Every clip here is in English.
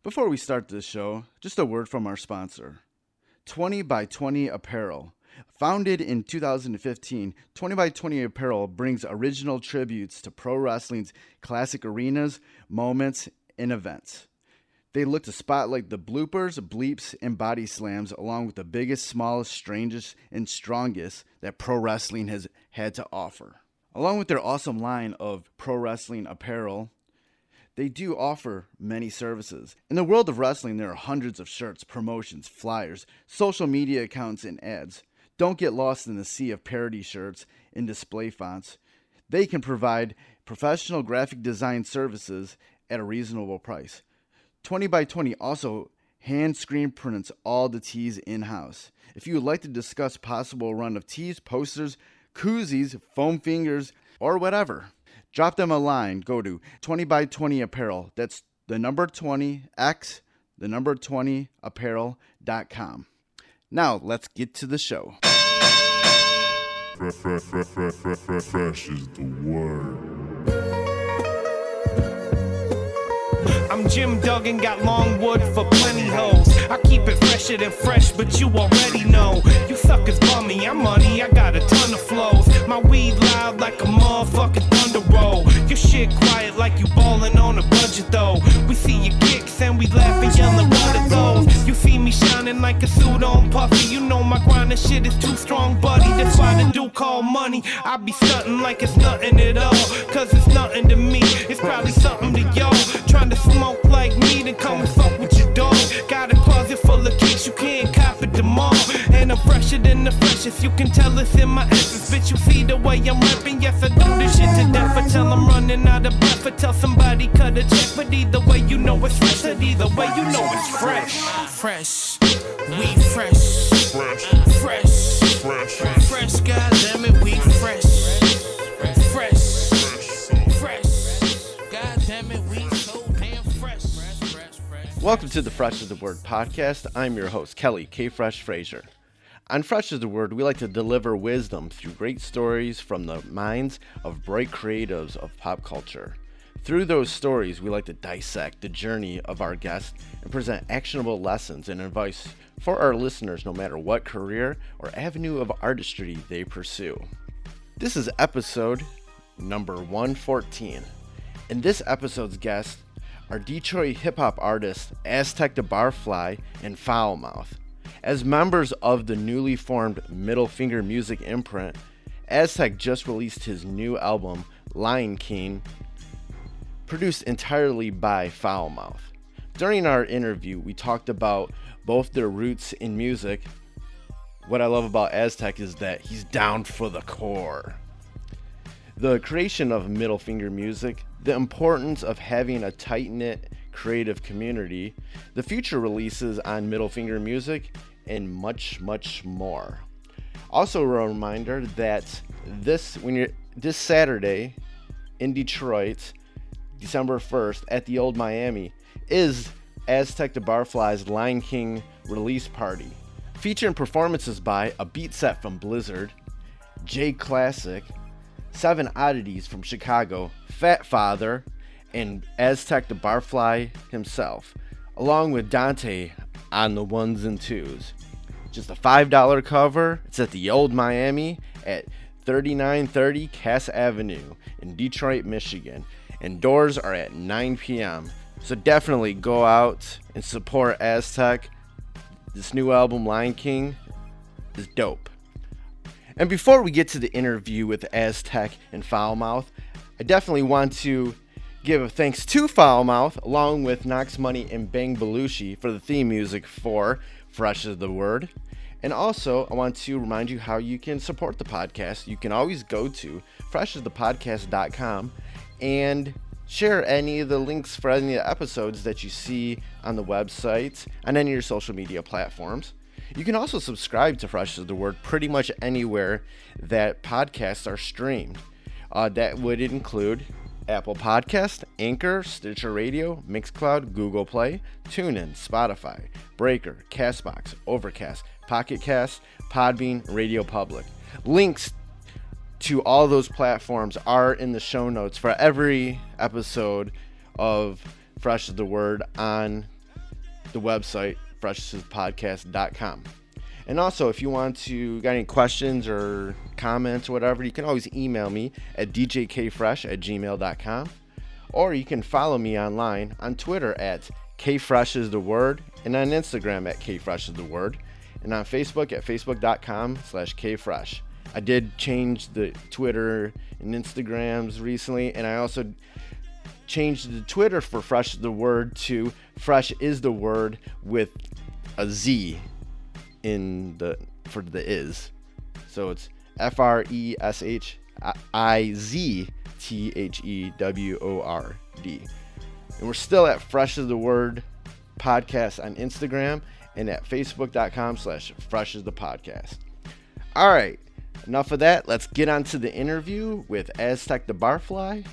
Before we start this show, just a word from our sponsor, 20 by 20 Apparel. Founded in 2015, 20 by 20 Apparel brings original tributes to pro wrestling's classic arenas, moments, and events. They look to spotlight the bloopers, bleeps, and body slams along with the biggest, smallest, strangest, and strongest that pro wrestling has had to offer. Along with their awesome line of pro wrestling apparel, they do offer many services. In the world of wrestling, there are hundreds of shirts, promotions, flyers, social media accounts, and ads. Don't get lost in the sea of parody shirts and display fonts. They can provide professional graphic design services at a reasonable price. 20 by 20 also hand screen prints all the tees in-house. If you would like to discuss possible run of tees, posters, koozies, foam fingers, or whatever, drop them a line. Go to 20 by 20 Apparel. That's the number 20x, the number 20 apparel.com. Now, let's get to the show. Fresh is the word. I'm Jim Duggan, got long wood for plenty hoes. I keep it fresher than fresh, but you already know. You suckers bummy, I'm money, I got a ton of flows. My weed loud like a motherfucking thunder roll. Your shit quiet like you ballin' on a budget though. We see your kicks and we laugh and yellin' what are those. You see me shining like a suit on puffy. You know my grindin' shit is too strong, buddy. That's why the dude call money. I be stuntin' like it's nothing at all. Cause it's nothing to me, it's probably something to y'all. Trying to smoke like me, then come and fuck with your dog. Got a closet full of kicks, you can't cop it tomorrow. And I'm fresher than the freshest, you can tell it's in my essence. Bitch, you see the way I'm rapping, yes I do this shit to death. Until I'm running out of breath, or tell somebody cut a check. But either way you know it's fresh, and either way you know it's fresh. Fresh, we fresh. Fresh, fresh, goddammit, we fresh. Welcome to the Fresh is the Word podcast. I'm your host, Kelly K. Fresh Frazier. On Fresh is the Word, we like to deliver wisdom through great stories from the minds of bright creatives of pop culture. Through those stories, we like to dissect the journey of our guests and present actionable lessons and advice for our listeners no matter what career or avenue of artistry they pursue. This is episode number 114. In this episode's guests are Detroit hip-hop artists Aztek The Barfly and Foulmouth. As members of the newly formed Middle Finger Music imprint, Aztek just released his new album, Lion King, produced entirely by Foulmouth. During our interview, we talked about both their roots in music. What I love about Aztek is that he's down for the core. The creation of Middle Finger Music, the importance of having a tight-knit creative community, the future releases on Middle Finger Music, and much, much more. Also a reminder that this Saturday in Detroit, December 1st, at the Old Miami, is Aztek The Barfly's Lion King release party, featuring performances by a beat set from Blizzard, J Classic, 7 Oddities from Chicago, Fat Father, and Aztek The Barfly himself, along with Dante on the ones and twos. Just a $5 cover. It's at the Old Miami at 3930 Cass Avenue in Detroit, Michigan, and doors are at 9 p.m. So definitely go out and support Aztek. This new album, Lion King, is dope. And before we get to the interview with Aztek and Foulmouth, I definitely want to give a thanks to Foulmouth, along with Knox Money and Bang Belushi for the theme music for Fresh is the Word. And also, I want to remind you how you can support the podcast. You can always go to freshasthepodcast.com and share any of the links for any of the episodes that you see on the website, on any of your social media platforms. You can also subscribe to Fresh is the Word pretty much anywhere that podcasts are streamed. That would include Apple Podcast, Anchor, Stitcher Radio, Mixcloud, Google Play, TuneIn, Spotify, Breaker, Castbox, Overcast, Pocket Cast, Podbean, Radio Public. Links to all those platforms are in the show notes for every episode of Fresh is the Word on the website, freshestthepodcast.com. And also, if you got any questions or comments or whatever, you can always email me at djkfresh@gmail.com. Or you can follow me online on Twitter at kfreshisthe and on Instagram at kfreshisthe and on Facebook at facebook.com/kfresh. I did change the Twitter and Instagrams recently, and I also changed the Twitter for Fresh is the Word to Fresh is the Word with a Z for the is. So it's FRESHIZTHEWORD. And we're still at Fresh is the Word podcast on Instagram and at facebook.com/freshesthepodcast. All right, enough of that. Let's get on to the interview with Aztek The Barfly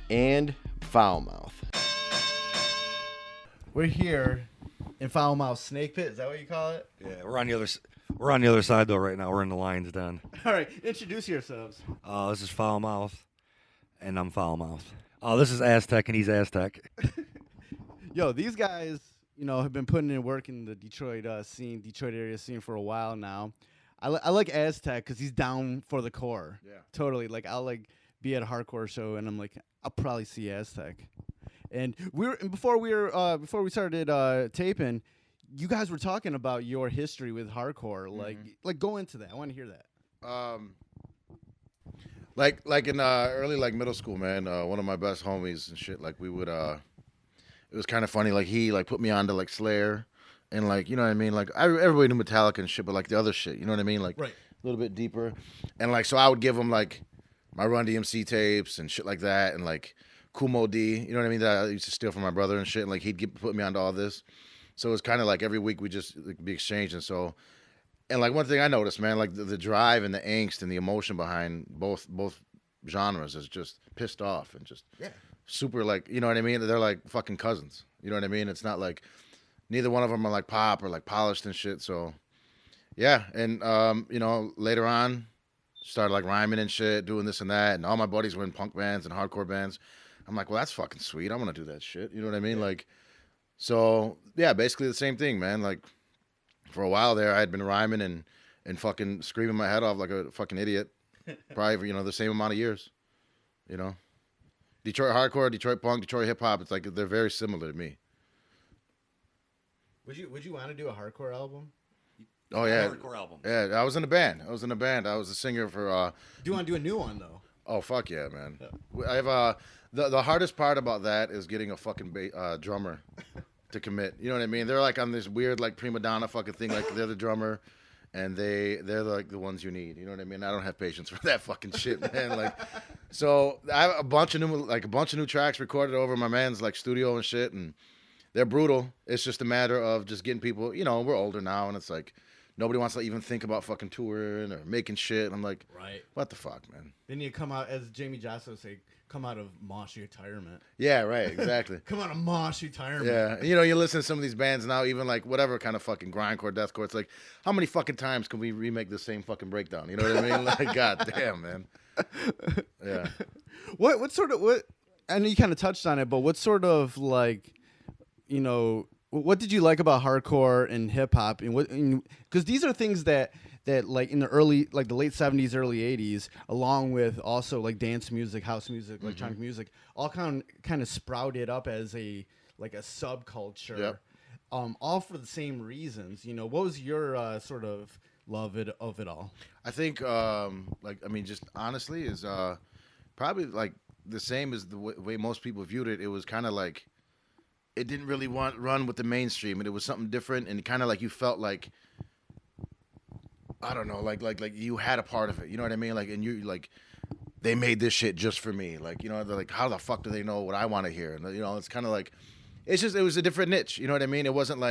and Foulmouth. We're here in Foulmouth Snake Pit. Is that what you call it? Yeah, we're on the other side though right now. We're in the lion's den. All right, introduce yourselves. This is Foulmouth, and I'm Foulmouth. This is Aztek, and he's Aztek. Yo, these guys, have been putting in work in the Detroit area scene for a while now. I like Aztek because he's down for the core. Yeah, totally. Like I'll be at a hardcore show, and I'm like, I'll probably see Aztek. And before we started taping, you guys were talking about your history with hardcore. Like go into that. I want to hear that. Like in early middle school, man. One of my best homies and shit. Like we would. It was kind of funny. Like he put me on to Slayer, and you know what I mean. Like everybody knew Metallica and shit, but the other shit, you know what I mean. Like right. A little bit deeper, and so I would give him my Run DMC tapes and shit like that, and Kumo D, you know what I mean, that I used to steal from my brother and shit, and he'd put me onto all this. So it was kind of every week we just be exchanging. So, and one thing I noticed, man, the drive and the angst and the emotion behind both genres is just pissed off and just super you know what I mean. They're like fucking cousins. You know what I mean. It's not neither one of them are pop or polished and shit. So yeah, and later on started rhyming and shit, doing this and that, and all my buddies were in punk bands and hardcore bands. I'm like, well, that's fucking sweet. I want to do that shit. You know what I mean? Yeah. So yeah, basically the same thing, man. For a while there, I had been rhyming and fucking screaming my head off like a fucking idiot. Probably for, the same amount of years. Detroit hardcore, Detroit punk, Detroit hip hop. It's they're very similar to me. Would you want to do a hardcore album? Oh yeah, hardcore album. Yeah, I was in a band. I was a singer for. Do you want to do a new one though? Oh fuck yeah, man! Yeah. I have the hardest part about that is getting a fucking drummer to commit. You know what I mean? They're on this weird prima donna fucking thing. They're the drummer, and they're the ones you need. You know what I mean? I don't have patience for that fucking shit, man. So I have a bunch of new tracks recorded over my man's studio and shit, and they're brutal. It's just a matter of just getting people. We're older now, and it's nobody wants to even think about fucking touring or making shit. And I'm like, right, what the fuck, man? Then you come out, as Jamie Joss would say, come out of mosh retirement. Yeah, right, exactly. Come out of mosh retirement. Yeah, you listen to some of these bands now, even whatever kind of fucking grindcore, deathcore. It's how many fucking times can we remake the same fucking breakdown? You know what I mean? God damn, man. Yeah. What sort of I know you kind of touched on it, but what sort of what did you like about hardcore and hip hop, and because these are things that in the early the late 70s, early 80s, along with also dance music, house music, electronic music, all kind of sprouted up as a subculture. Yep. All for the same reasons. What was your sort of love of it all? I think just honestly is probably the same as the way most people viewed it. It was kind of it didn't really run with the mainstream, and it was something different, and kind of you felt I don't know, like you had a part of it. You know what I mean? And you they made this shit just for me. They're how the fuck do they know what I want to hear? And it's kind of it was a different niche. You know what I mean? It wasn't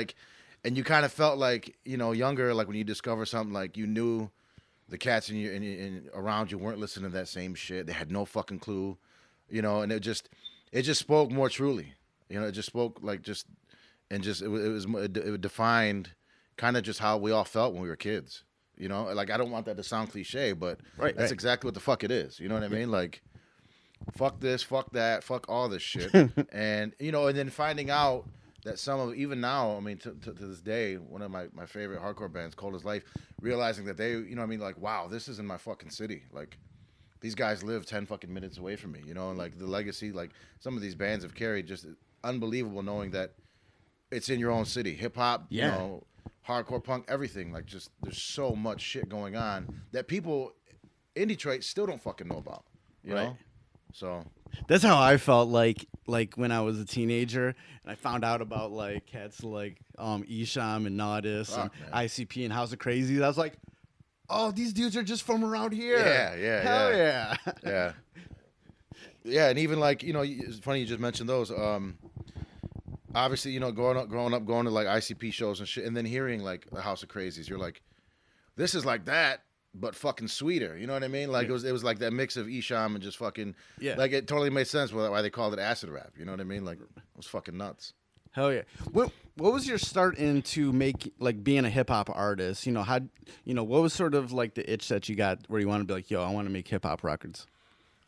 and you kind of felt younger, when you discover something, you knew the cats in around you weren't listening to that same shit. They had no fucking clue, and it just spoke more truly. It just spoke it defined kind of just how we all felt when we were kids. I don't want that to sound cliche, but that's exactly what the fuck it is. You know what I mean? Fuck this, fuck that, fuck all this shit. And, and then finding out that some of even now, I mean, to this day, one of my favorite hardcore bands, Cold as Life, realizing that they, you know, what I mean, like, wow, this is in my fucking city, like. These guys live 10 fucking minutes away from me, you know, and like the legacy, like some of these bands have carried, just unbelievable knowing that it's in your own city. Hip hop, you know, hardcore punk, everything. Like just there's so much shit going on that people in Detroit still don't fucking know about, you know? So that's how I felt like when I was a teenager and I found out about like cats like Isham and Nodis and ICP and House of Crazies. I was like, oh, these dudes are just from around here. Hell yeah. Yeah, and even like, you know, it's funny you just mentioned those. Obviously, you know, growing up, going to like ICP shows and shit, and then hearing like the House of Crazies, you're like, this is like that, but fucking sweeter. You know what I mean? Like it was like that mix of Isham and just fucking like it totally made sense why they called it acid rap. You know what I mean? Like it was fucking nuts. Hell yeah. What was your start into being a hip hop artist? You know, what was sort of like the itch that you got where you want to be like, yo, I want to make hip hop records?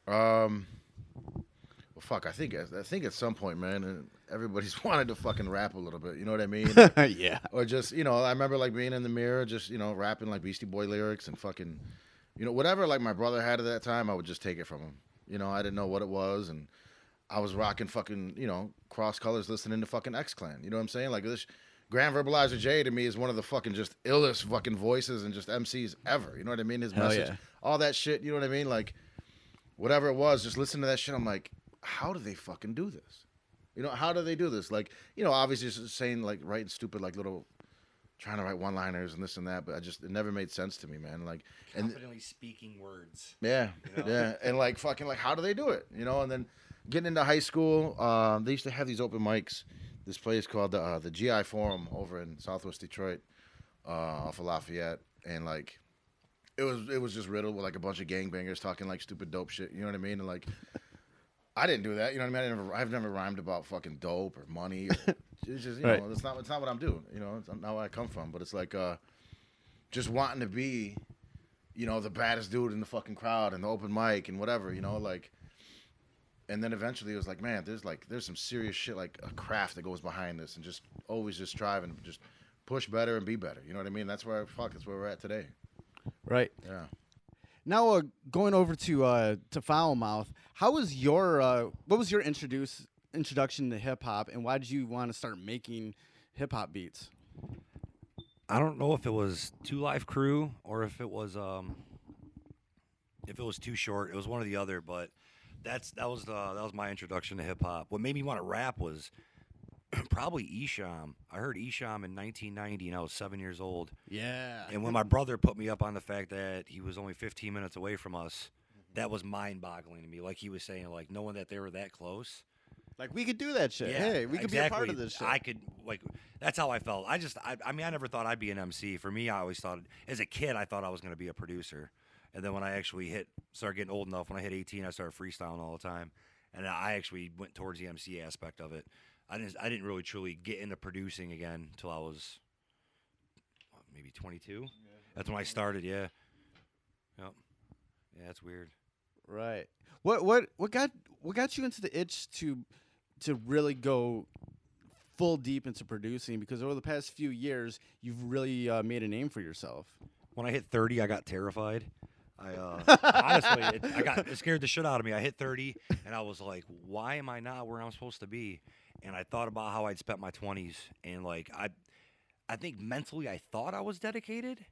Well, fuck, I think at some point, man, everybody's wanted to fucking rap a little bit. You know what I mean? Yeah. Or just, you know, I remember like being in the mirror, just, you know, rapping like Beastie Boy lyrics and fucking, you know, whatever like my brother had at that time, I would just take it from him. You know, I didn't know what it was, and I was rocking fucking, you know, cross colors, listening to fucking X-Clan. You know what I'm saying? Like this Grand Verbalizer J to me is one of the fucking just illest fucking voices and just MCs ever. You know what I mean? His message, all that shit. You know what I mean? Like whatever it was, just listening to that shit. I'm like, how do they fucking do this? You know, how do they do this? Like, you know, obviously just saying like writing stupid like little, trying to write one-liners and this and that, but it never made sense to me, man. Like confidently speaking words. Yeah, you know? Yeah, and like fucking like how do they do it? You know, and then. Getting into high school, they used to have these open mics. This place called the GI Forum over in Southwest Detroit, off of Lafayette, and like, it was just riddled with like a bunch of gangbangers talking like stupid dope shit. You know what I mean? And like, I didn't do that. You know what I mean? I've never rhymed about fucking dope or money. Or, it's just you know, it's not what I'm doing. You know, it's not where I come from. But it's like just wanting to be, you know, the baddest dude in the fucking crowd and the open mic and whatever. You know, like. And then eventually it was like, man, there's some serious shit, like a craft that goes behind this, and just always just strive and just push better and be better. You know what I mean? That's where we're at today. Right. Yeah. Now going over to Foul Mouth, what was your introduction to hip hop, and why did you want to start making hip hop beats? I don't know if it was Two Live Crew or if it was Too Short. It was one or the other, but. That was my introduction to hip hop. What made me want to rap was probably Isham. I heard Isham in 1990, and I was 7 years old. Yeah. And when my brother put me up on the fact that he was only 15 minutes away from us, that was mind-boggling to me. Like he was saying, like knowing that they were that close. Like we could do that shit. Yeah, hey, we could be a part of this shit. I could that's how I felt. I mean, I never thought I'd be an MC. For me, I always thought as a kid, I thought I was going to be a producer. And then when I actually started getting old enough, when I hit 18, I started freestyling all the time, and I actually went towards the MC aspect of it. I didn't really truly get into producing again until I was maybe 22. Yeah, that's when I started. Yeah. Yep. Yeah, that's weird. Right. What got you into the itch to really go full deep into producing? Because over the past few years, you've really made a name for yourself. When I hit 30, I got terrified. Honestly, it scared the shit out of me. I hit 30, and I was like, why am I not where I'm supposed to be? And I thought about how I'd spent my 20s, and like I think mentally I thought I was dedicated,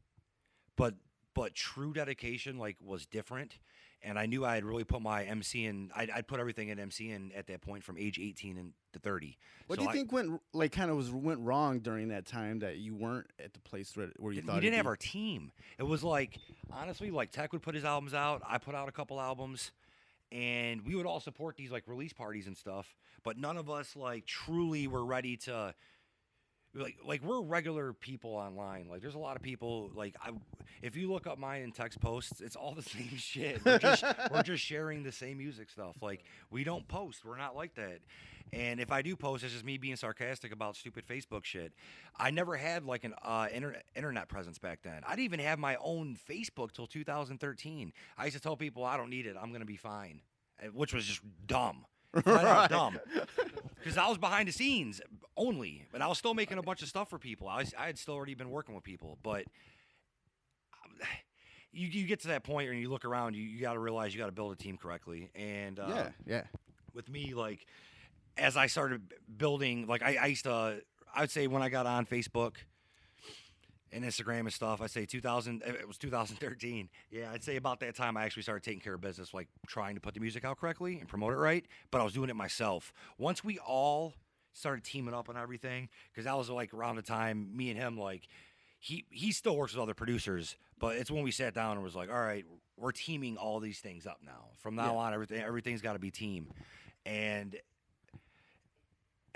but true dedication like was different. And I knew I had really put my MC I'd put everything in MC at that point from age 18 to 30. What do you think went wrong during that time that you weren't at the place where you thought? We didn't have our team. It was like, honestly, like Tech would put his albums out. I put out a couple albums, and we would all support these like release parties and stuff. But none of us like truly were ready to. Like we're regular people online. Like there's a lot of people. Like if you look up mine and text posts, it's all the same shit. We're just sharing the same music stuff. Like we don't post. We're not like that. And if I do post, it's just me being sarcastic about stupid Facebook shit. I never had like an internet presence back then. I didn't even have my own Facebook till 2013. I used to tell people I don't need it. I'm gonna be fine, which was just dumb. Flat out dumb. Because I was behind the scenes only, but I was still making a bunch of stuff for people. I had still already been working with people, but you get to that point and you look around, you got to realize you got to build a team correctly. And Yeah. with me, like, as I started building, like, I used to, I would say when I got on Facebook and Instagram and stuff, I'd say it was 2013. Yeah, I'd say about that time I actually started taking care of business, like trying to put the music out correctly and promote it right, but I was doing it myself. Once we all started teaming up on everything, because that was like around the time me and him, like, he still works with other producers, but it's when we sat down and was like, all right, we're teaming all these things up now. From now on, everything's got to be team. And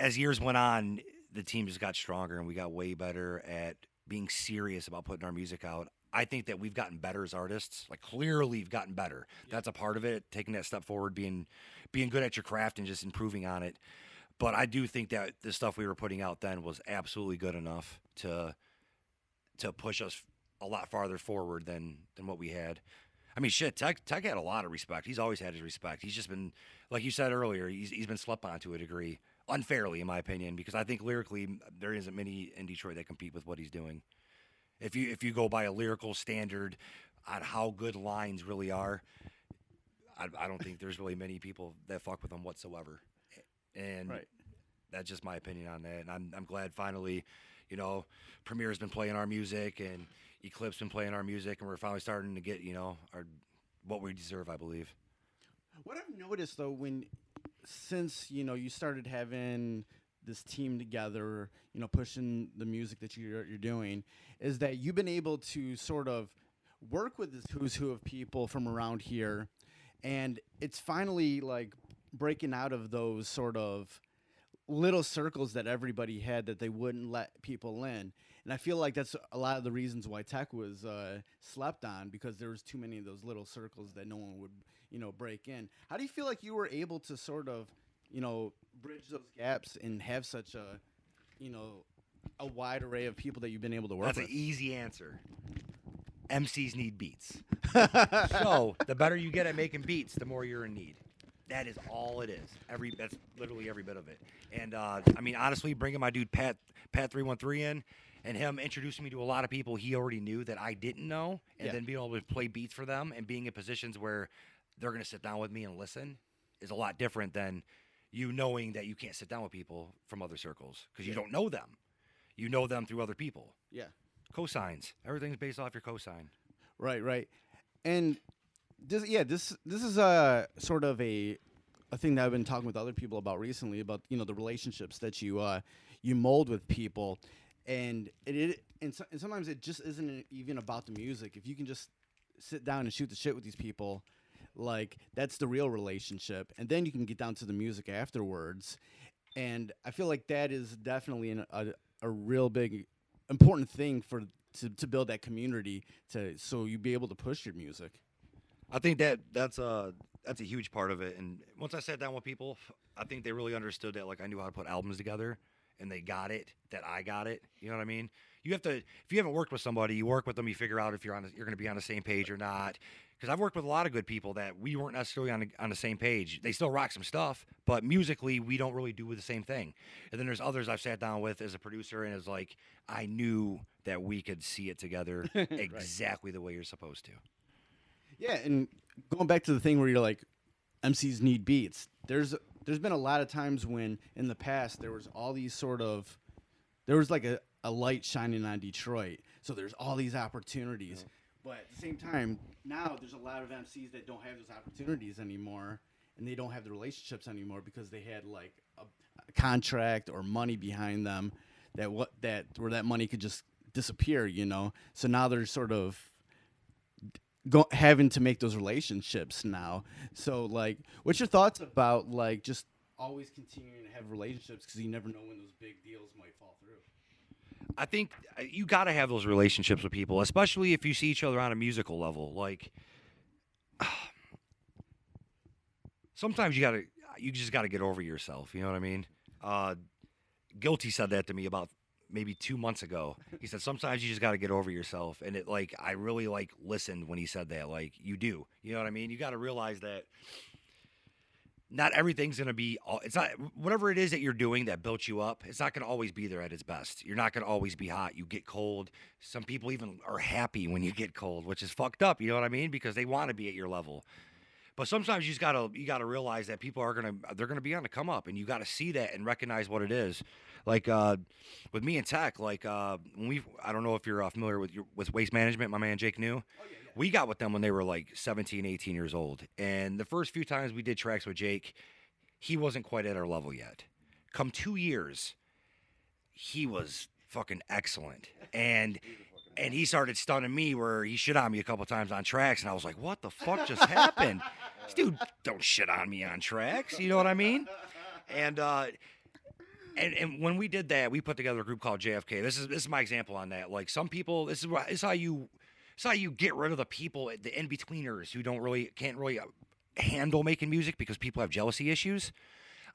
as years went on, the team just got stronger and we got way better at being serious about putting our music out. I think that we've gotten better as artists. Like, clearly we've gotten better. That's a part of it, taking that step forward, being good at your craft and just improving on it. But I do think that the stuff we were putting out then was absolutely good enough to push us a lot farther forward than what we had. I mean, shit, Tech had a lot of respect. He's always had his respect. He's just been, like you said earlier, he's been slept on to a degree. Unfairly, in my opinion, because I think lyrically there isn't many in Detroit that compete with what he's doing. If you go by a lyrical standard on how good lines really are, I don't think there's really many people that fuck with him whatsoever. And that's just my opinion on that. And I'm glad finally, Premier's been playing our music and Eclipse been playing our music, and we're finally starting to get what we deserve, I believe. What I've noticed though, since you started having this team together, pushing the music that you're doing, is that you've been able to sort of work with this who's who of people from around here, and it's finally like breaking out of those sort of little circles that everybody had that they wouldn't let people in. And I feel like that's a lot of the reasons why Tech was slept on, because there was too many of those little circles that no one would break in. How do you feel like you were able to sort of, bridge those gaps and have such a wide array of people that you've been able to work with? That's an easy answer. MCs need beats. So the better you get at making beats, the more you're in need. That is all it is. That's literally every bit of it. And I mean, honestly, bringing my dude Pat 313 in, and him introducing me to a lot of people he already knew that I didn't know, and then being able to play beats for them and being in positions where they're going to sit down with me and listen is a lot different than you knowing that you can't sit down with people from other circles because you don't know them. You know them through other people. Yeah. Cosigns. Everything's based off your cosign. Right. And this is sort of a thing that I've been talking with other people about recently, about the relationships that you mold with people, and and sometimes it just isn't even about the music. If you can just sit down and shoot the shit with these people, like, that's the real relationship, and then you can get down to the music afterwards. And I feel like that is definitely a real big important thing to build that community, so you be able to push your music. I think that's a huge part of it. And once I sat down with people, I think they really understood that, like, I knew how to put albums together, and they got it, that I got it. You know what I mean? You have to, if you haven't worked with somebody, you work with them, you figure out if you're going to be on the same page or not. Because I've worked with a lot of good people that we weren't necessarily on the same page. They still rock some stuff, but musically we don't really do the same thing. And then there's others I've sat down with as a producer, and it's like, I knew that we could see it together exactly the way you're supposed to. Yeah, and going back to the thing where you're like, MCs need beats. There's been a lot of times when in the past there was like a light shining on Detroit. So there's all these opportunities. Yeah. But at the same time, now there's a lot of MCs that don't have those opportunities anymore, and they don't have the relationships anymore because they had like a contract or money behind them where that money could just disappear, So now they're sort of having to make those relationships now. So, like, what's your thoughts about, like, just always continuing to have relationships, because you never know when those big deals might fall through? I think you got to have those relationships with people, especially if you see each other on a musical level. Like, sometimes you just got to get over yourself. You know what I mean? Guilty said that to me about maybe 2 months ago. He said, sometimes you just got to get over yourself. And it, like, I really, like, listened when he said that. Like, you do. You know what I mean? You got to realize that not everything's going to be it's not whatever it is that you're doing that built you up, it's not going to always be there at its best. You're not going to always be hot. You get cold. Some people even are happy when you get cold, which is fucked up, you know what I mean? Because they want to be at your level. But sometimes you gotta realize that people they're gonna be on the come up, and you gotta see that and recognize what it is. Like with me and Tech, like when I don't know if you're familiar with Waste Management, my man Jake New. We got with them when they were like 17, 18 years old, and the first few times we did tracks with Jake, he wasn't quite at our level yet. Come 2 years, he was fucking excellent, and he started stunning me where he shit on me a couple times on tracks, and I was like, what the fuck just happened? This dude don't shit on me on tracks, you know what I mean? And when we did that, we put together a group called JFK. This is my example on that. Like some people, this is how you get rid of the people, the in-betweeners who can't really handle making music because people have jealousy issues.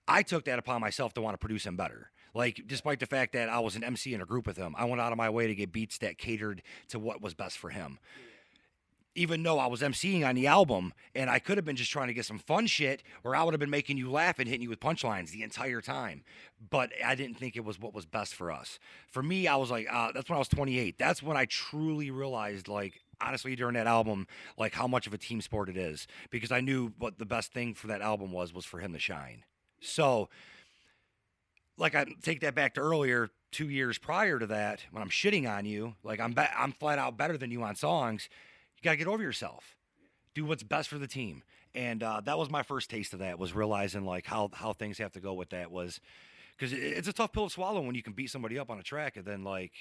I took that upon myself to want to produce him better. Like, despite the fact that I was an MC in a group with him, I went out of my way to get beats that catered to what was best for him. Even though I was MCing on the album, and I could have been just trying to get some fun shit, or I would have been making you laugh and hitting you with punchlines the entire time. But I didn't think it was what was best for us. For me, I was like, that's when I was 28. That's when I truly realized, like, honestly, during that album, like, how much of a team sport it is. Because I knew what the best thing for that album was for him to shine. So, like, I take that back to earlier, 2 years prior to that, when I'm shitting on you, like, I'm flat out better than you on songs. You got to get over yourself. Do what's best for the team. And that was my first taste of that, was realizing, like, how things have to go with that was, because it's a tough pill to swallow when you can beat somebody up on a track and then, like,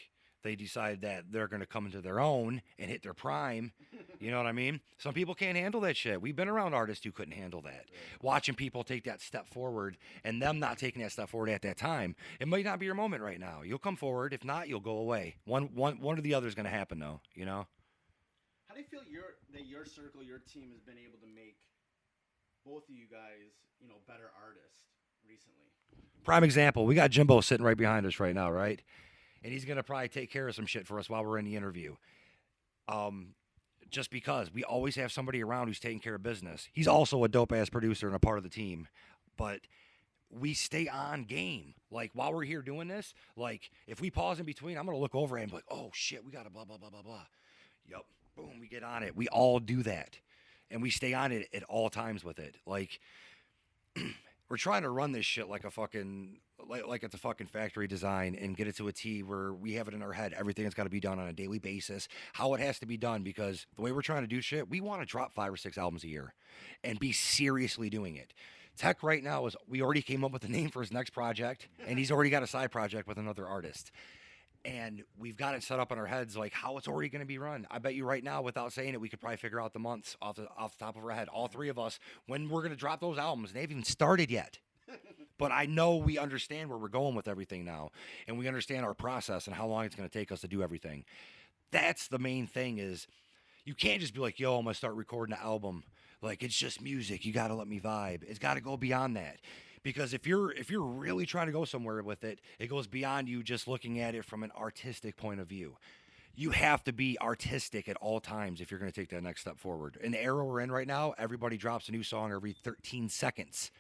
they decide that they're going to come into their own and hit their prime. You know what I mean? Some people can't handle that shit. We've been around artists who couldn't handle that. Watching people take that step forward and them not taking that step forward at that time. It might not be your moment right now. You'll come forward. If not, you'll go away. One or the other is going to happen, though, you know? How do you feel that your circle, your team has been able to make both of you guys, better artists recently? Prime example, we got Jimbo sitting right behind us right now, right? And he's going to probably take care of some shit for us while we're in the interview. Just because we always have somebody around who's taking care of business. He's also a dope-ass producer and a part of the team. But we stay on game. Like, while we're here doing this, like, if we pause in between, I'm going to look over and be like, oh, shit, we got to blah, blah, blah, blah, blah. Yup. Boom, we get on it. We all do that. And we stay on it at all times with it. Like, we're trying to run this shit like a fucking, like it's a fucking factory design and get it to a T where we have it in our head. Everything has got to be done on a daily basis, how it has to be done, because the way we're trying to do shit, we want to drop 5 or 6 albums a year and be seriously doing it. Tech right now we already came up with a name for his next project, and he's already got a side project with another artist. And we've got it set up in our heads, like how it's already going to be run. I bet you right now, without saying it, we could probably figure out the months off the top of our head, all three of us, when we're going to drop those albums. They haven't even started yet. But I know we understand where we're going with everything now, and we understand our process and how long it's going to take us to do everything. That's the main thing, is you can't just be like, yo, I'm going to start recording an album. Like, it's just music. You got to let me vibe. It's got to go beyond that. Because if you're really trying to go somewhere with it, it goes beyond you just looking at it from an artistic point of view. You have to be artistic at all times if you're going to take that next step forward. In the era we're in right now, everybody drops a new song every 13 seconds.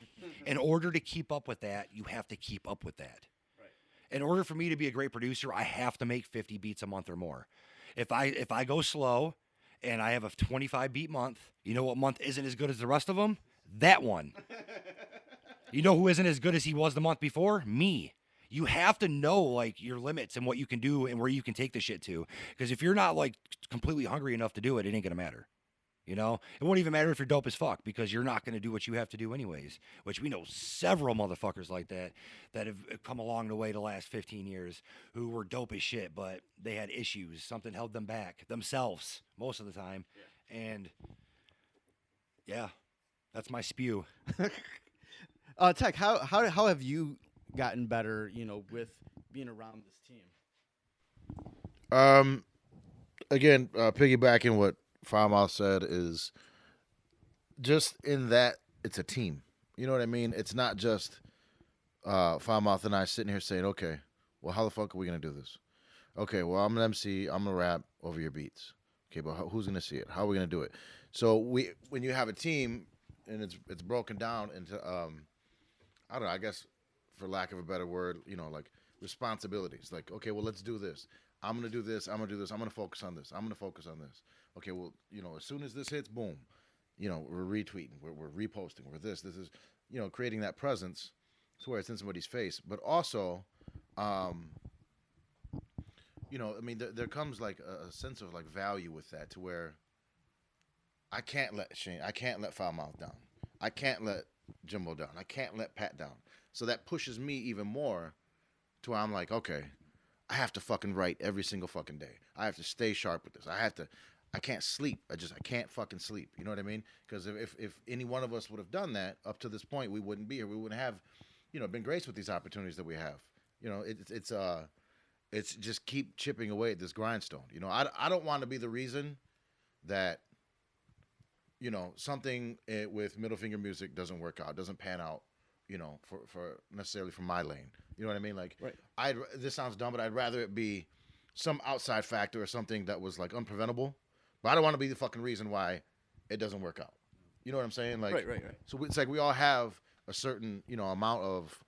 In order to keep up with that, you have to keep up with that. Right. In order for me to be a great producer, I have to make 50 beats a month or more. If I go slow and I have a 25 beat month, you know what month isn't as good as the rest of them? That one. You know who isn't as good as he was the month before? Me. You have to know, like, your limits and what you can do and where you can take the shit to. Because if you're not, like, completely hungry enough to do it, it ain't going to matter. You know? It won't even matter if you're dope as fuck, because you're not going to do what you have to do anyways. Which we know several motherfuckers like that have come along the way the last 15 years who were dope as shit, but they had issues. Something held them back. Themselves, most of the time. Yeah. And, yeah, that's my spew. Tech, how have you gotten better, with being around this team? Again, piggybacking what Farmouth said, is just in that it's a team. You know what I mean? It's not just Farmouth and I sitting here saying, okay, well, how the fuck are we going to do this? Okay, well, I'm an MC. I'm going to rap over your beats. Okay, but who's going to see it? How are we going to do it? So when you have a team, and it's broken down into I don't know, I guess for lack of a better word, like responsibilities. Like, okay, well, let's do this. I'm gonna do this. I'm gonna do this. I'm gonna focus on this. I'm gonna focus on this. Okay, well, as soon as this hits, boom, we're retweeting, we're reposting, we're this is, creating that presence to where it's in somebody's face. But also, I mean, there comes like a sense of like value with that, to where I can't let Foulmouth down. I can't let Jimbo down. I can't let Pat down. So that pushes me even more to where I'm like, okay, I have to fucking write every single fucking day. I have to stay sharp with this. I can't sleep. I can't fucking sleep. You know what I mean? Because if any one of us would have done that up to this point, we wouldn't be here. We wouldn't have, been graced with these opportunities that we have. It's just keep chipping away at this grindstone. I don't want to be the reason that, something with middle finger music doesn't work out, doesn't pan out, for necessarily from my lane. You know what I mean? Like, right. This sounds dumb, but I'd rather it be some outside factor or something that was like unpreventable. But I don't want to be the fucking reason why it doesn't work out. You know what I'm saying? Like, right. So it's like we all have a certain, amount of,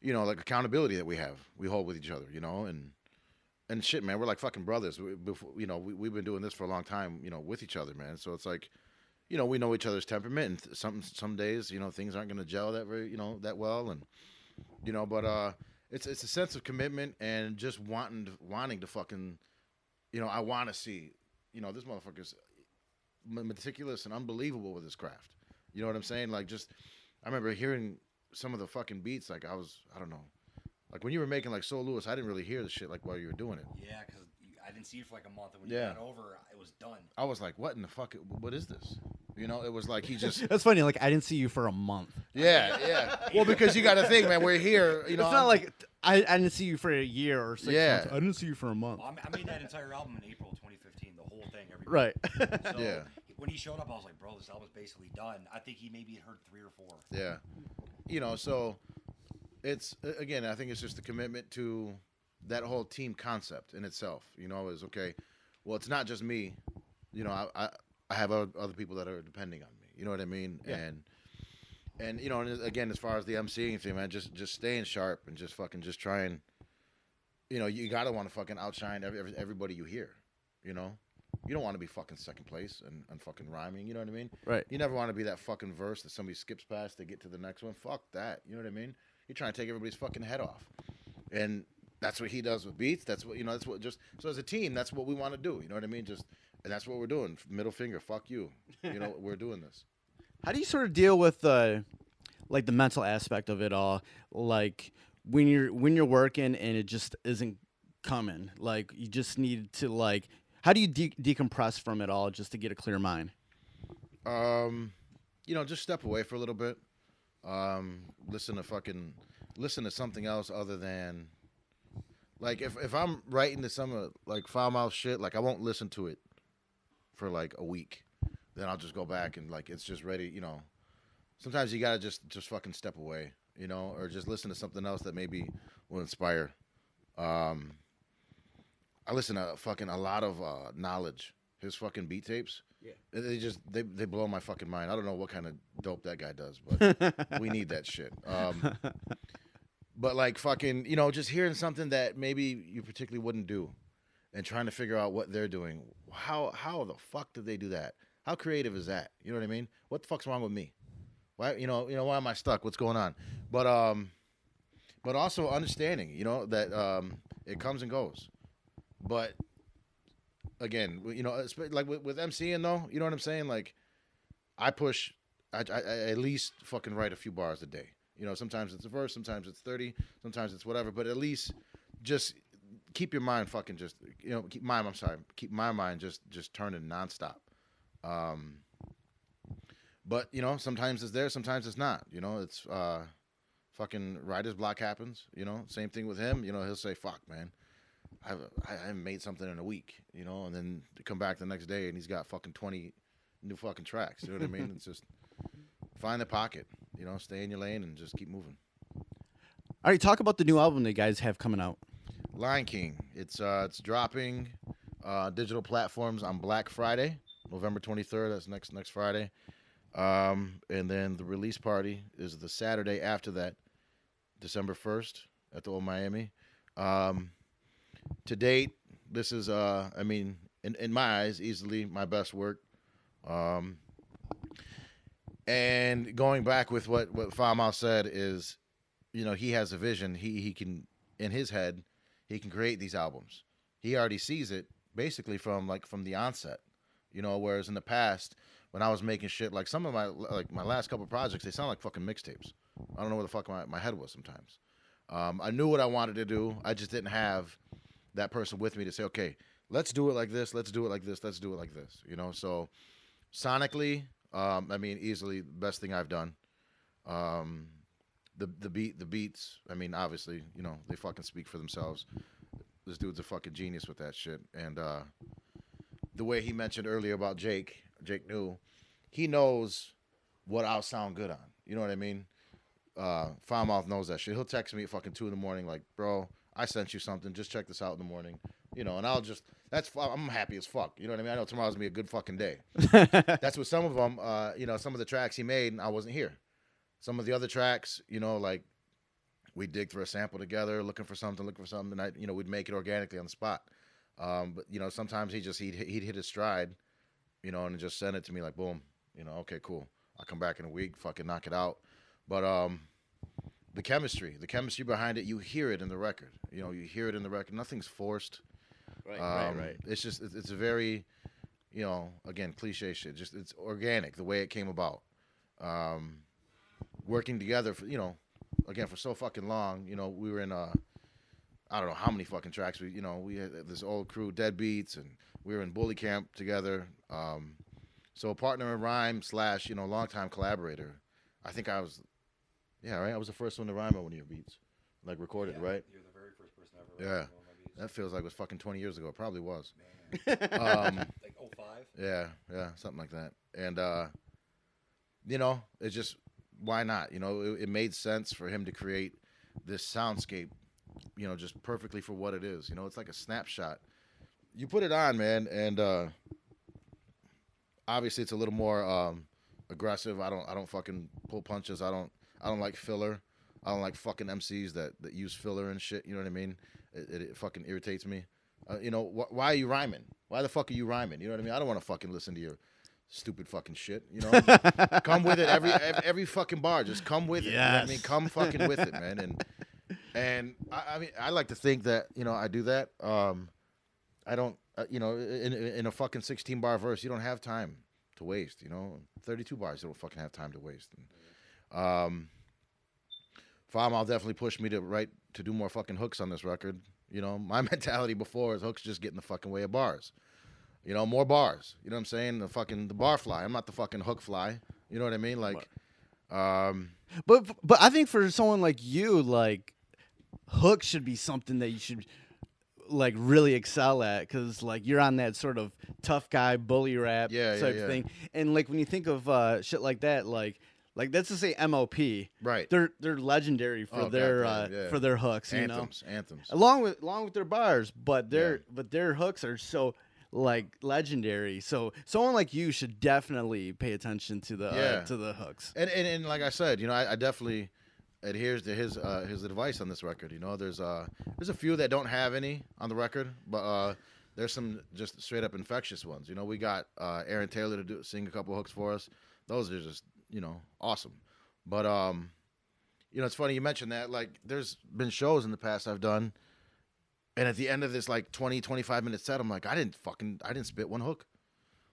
like accountability that we hold with each other, and shit, man, we're like fucking brothers. We've been doing this for a long time, with each other, man. So it's like, we know each other's temperament, and some days, things aren't going to gel that very, that well, and but it's a sense of commitment and just wanting to fucking, I want to see, this motherfucker's meticulous and unbelievable with his craft. You know what I'm saying? Like, just I remember hearing some of the fucking beats. Like, I don't know. Like, when you were making, like, Soul Lewis, I didn't really hear the shit, like, while you were doing it. Yeah, because I didn't see it for, like, a month. And when you got over, it was done. I was like, what in the fuck? What is this? It was like he just... That's funny. Like, I didn't see you for a month. Yeah. Well, because you got to think, man, we're here, It's not like I didn't see you for a year or 6 months. I didn't see you for a month. I made that entire album in April 2015, the whole thing. Right. So yeah. When he showed up, I was like, bro, this album's basically done. I think he maybe had heard 3 or 4. Yeah. So... It's, again, I think it's just a commitment to that whole team concept in itself. Is okay. Well, it's not just me. I have other people that are depending on me. You know what I mean? Yeah. And again, as far as the MCing thing, man, just staying sharp and just trying. You gotta want to fucking outshine everybody you hear. You don't want to be fucking second place and fucking rhyming. You know what I mean? Right. You never want to be that fucking verse that somebody skips past to get to the next one. Fuck that. You know what I mean? You're trying to take everybody's fucking head off, and that's what he does with beats. That's what That's what so as a team, that's what we want to do. You know what I mean? And that's what we're doing. Middle finger, fuck you. We're doing this. How do you sort of deal with the mental aspect of it all? Like when you're working and it just isn't coming. Like you just need to how do you decompress from it all just to get a clear mind? Just step away for a little bit. Listen to something else other than like if I'm writing to some like foul mouth shit, like I won't listen to it for like a week. Then I'll just go back and like it's just ready. Sometimes you gotta just fucking step away, or just listen to something else that maybe will inspire. I listen to fucking a lot of Knowledge, his fucking beat tapes. Yeah. They blow my fucking mind. I don't know what kind of dope that guy does, but we need that shit. But like fucking, just hearing something that maybe you particularly wouldn't do, and trying to figure out what they're doing. How the fuck did they do that? How creative is that? You know what I mean? What the fuck's wrong with me? Why why am I stuck? What's going on? But also understanding, that it comes and goes. But again, like with MCing though, you know what I'm saying? Like, I at least fucking write a few bars a day. Sometimes it's a verse, sometimes it's 30, sometimes it's whatever. But at least just keep your mind fucking keep my mind just turning nonstop. But sometimes it's there, sometimes it's not. It's fucking writer's block happens. Same thing with him. He'll say, "Fuck, man, I haven't made something in a week." And then come back the next day and he's got fucking 20 new fucking tracks. You know what I mean? It's just find the pocket. Stay in your lane and just keep moving. All right, talk about the new album that you guys have coming out. Lion King. It's dropping digital platforms on Black Friday, November 23rd. That's next Friday. And then the release party is the Saturday after that, December 1st at the Old Miami. To date, this is, I mean, in my eyes, easily my best work. And going back with what Famal said is, you know, he has a vision. He can, in his head, he can create these albums. He already sees it basically from the onset, you know, whereas in the past, when I was making shit, like some of my last couple projects, they sound like fucking mixtapes. I don't know where the fuck my head was sometimes. I knew what I wanted to do. I just didn't have that person with me to say, okay, let's do it like this. Let's do it like this. Let's do it like this. You know, so sonically, I mean, easily the best thing I've done. The beats, I mean, obviously, you know, they fucking speak for themselves. This dude's a fucking genius with that shit. And the way he mentioned earlier about Jake New, he knows what I'll sound good on. You know what I mean? Foulmouth knows that shit. He'll text me at fucking 2 a.m. like, bro, I sent you something. Just check this out in the morning. You know, and I'm happy as fuck. You know what I mean? I know tomorrow's gonna be a good fucking day. That's what some of them, you know, some of the tracks he made, and I wasn't here. Some of the other tracks, you know, like we dig through a sample together, looking for something, and you know, we'd make it organically on the spot. But you know, sometimes he'd hit his stride, you know, and just send it to me like, boom, you know, okay, cool. I'll come back in a week, fucking knock it out. But the chemistry behind it, you hear it in the record. You know, you hear it in the record. Nothing's forced. Right. It's just it's a very, you know, again, cliche shit. Just it's organic the way it came about. Working together for, you know, again, for so fucking long. You know, we were in I don't know how many fucking tracks we had this old crew, Deadbeats, and we were in Bully Camp together. So a partner in rhyme / you know, longtime collaborator. I think I was, yeah, right. I was the first one to rhyme on one of your beats, like recorded, right? You're the very first person ever. Yeah. On one of my beats. That feels like it was fucking 20 years ago. It probably was. Like 05. Yeah, something like that. And you know, it's just, why not? You know, it made sense for him to create this soundscape, you know, just perfectly for what it is. You know, it's like a snapshot. You put it on, man, and obviously it's a little more aggressive. I don't fucking pull punches. I don't like filler. I don't like fucking MCs that use filler and shit. You know what I mean? It fucking irritates me. You know, why are you rhyming? Why the fuck are you rhyming? You know what I mean? I don't want to fucking listen to your stupid fucking shit. You know, come with it every fucking bar. Just come with it. You know what I mean? Come fucking with it, man. And I mean, I like to think that, you know, I do that. I don't, you know, in a fucking 16 bar verse, you don't have time to waste. You know, 32 bars, you don't fucking have time to waste. And, Farmal definitely pushed me to do more fucking hooks on this record. You know, my mentality before is hooks just get in the fucking way of bars. You know, more bars. You know what I'm saying? The barfly. I'm not the fucking hook fly. You know what I mean? Like, But I think for someone like you, like, hook should be something that you should like really excel at, because like you're on that sort of tough guy bully rap type thing. And like when you think of shit like that, like let's just say MOP, right? They're legendary for for their hooks, anthems. Along with their bars, but their hooks are so like legendary. So someone like you should definitely pay attention to the hooks. And like I said, you know, I definitely adheres to his advice on this record. You know, there's a few that don't have any on the record, but there's some just straight up infectious ones. You know, we got Aaron Taylor to sing a couple hooks for us. Those are just, you know, awesome. But you know, it's funny you mentioned that. Like, there's been shows in the past I've done, and at the end of this like 20-25 minute set, I'm like, I didn't spit one hook.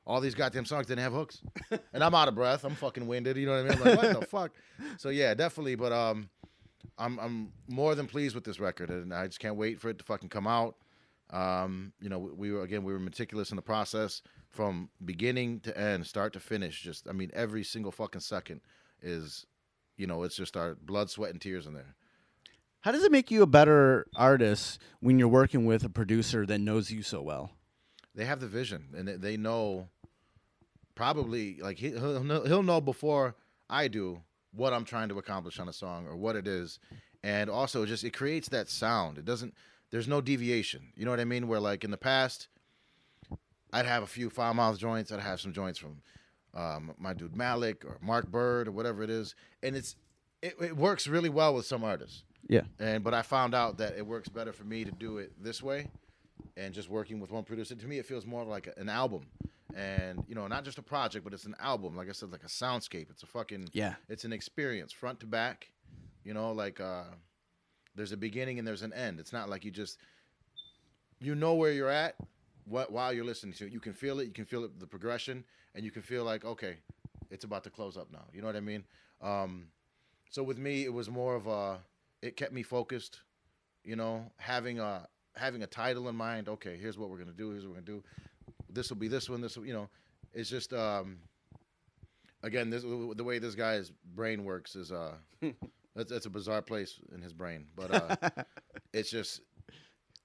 All these goddamn songs didn't have hooks, and I'm out of breath. I'm fucking winded. You know what I mean? I'm like, what the fuck? So yeah, definitely. But I'm more than pleased with this record, and I just can't wait for it to fucking come out. You know, we were meticulous in the process from beginning to end, start to finish. Just, I mean, every single fucking second is, you know, it's just our blood, sweat, and tears in there. How does it make you a better artist when you're working with a producer that knows you so well? They have the vision, and they know. Probably, like, he'll know before I do what I'm trying to accomplish on a song or what it is, and also just it creates that sound. There's no deviation. You know what I mean? Where like in the past, I'd have a few foul mouth joints. I'd have some joints from my dude Malik or Mark Bird or whatever it is, and it works really well with some artists. Yeah. But I found out that it works better for me to do it this way, and just working with one producer. To me, it feels more like an album, and not just a project, but it's an album. Like I said, like a soundscape. It's a fucking It's an experience, front to back. There's a beginning and there's an end. It's not like you know where you're at while you're listening to it. You can feel it. You can feel the progression, and you can feel like, okay, it's about to close up now. You know what I mean? So with me, it was more of it kept me focused. Having a title in mind. Okay, here's what we're gonna do. Here's what we're gonna do. This will be this one. This will, it's just again, the way this guy's brain works is that's a bizarre place in his brain, but it's just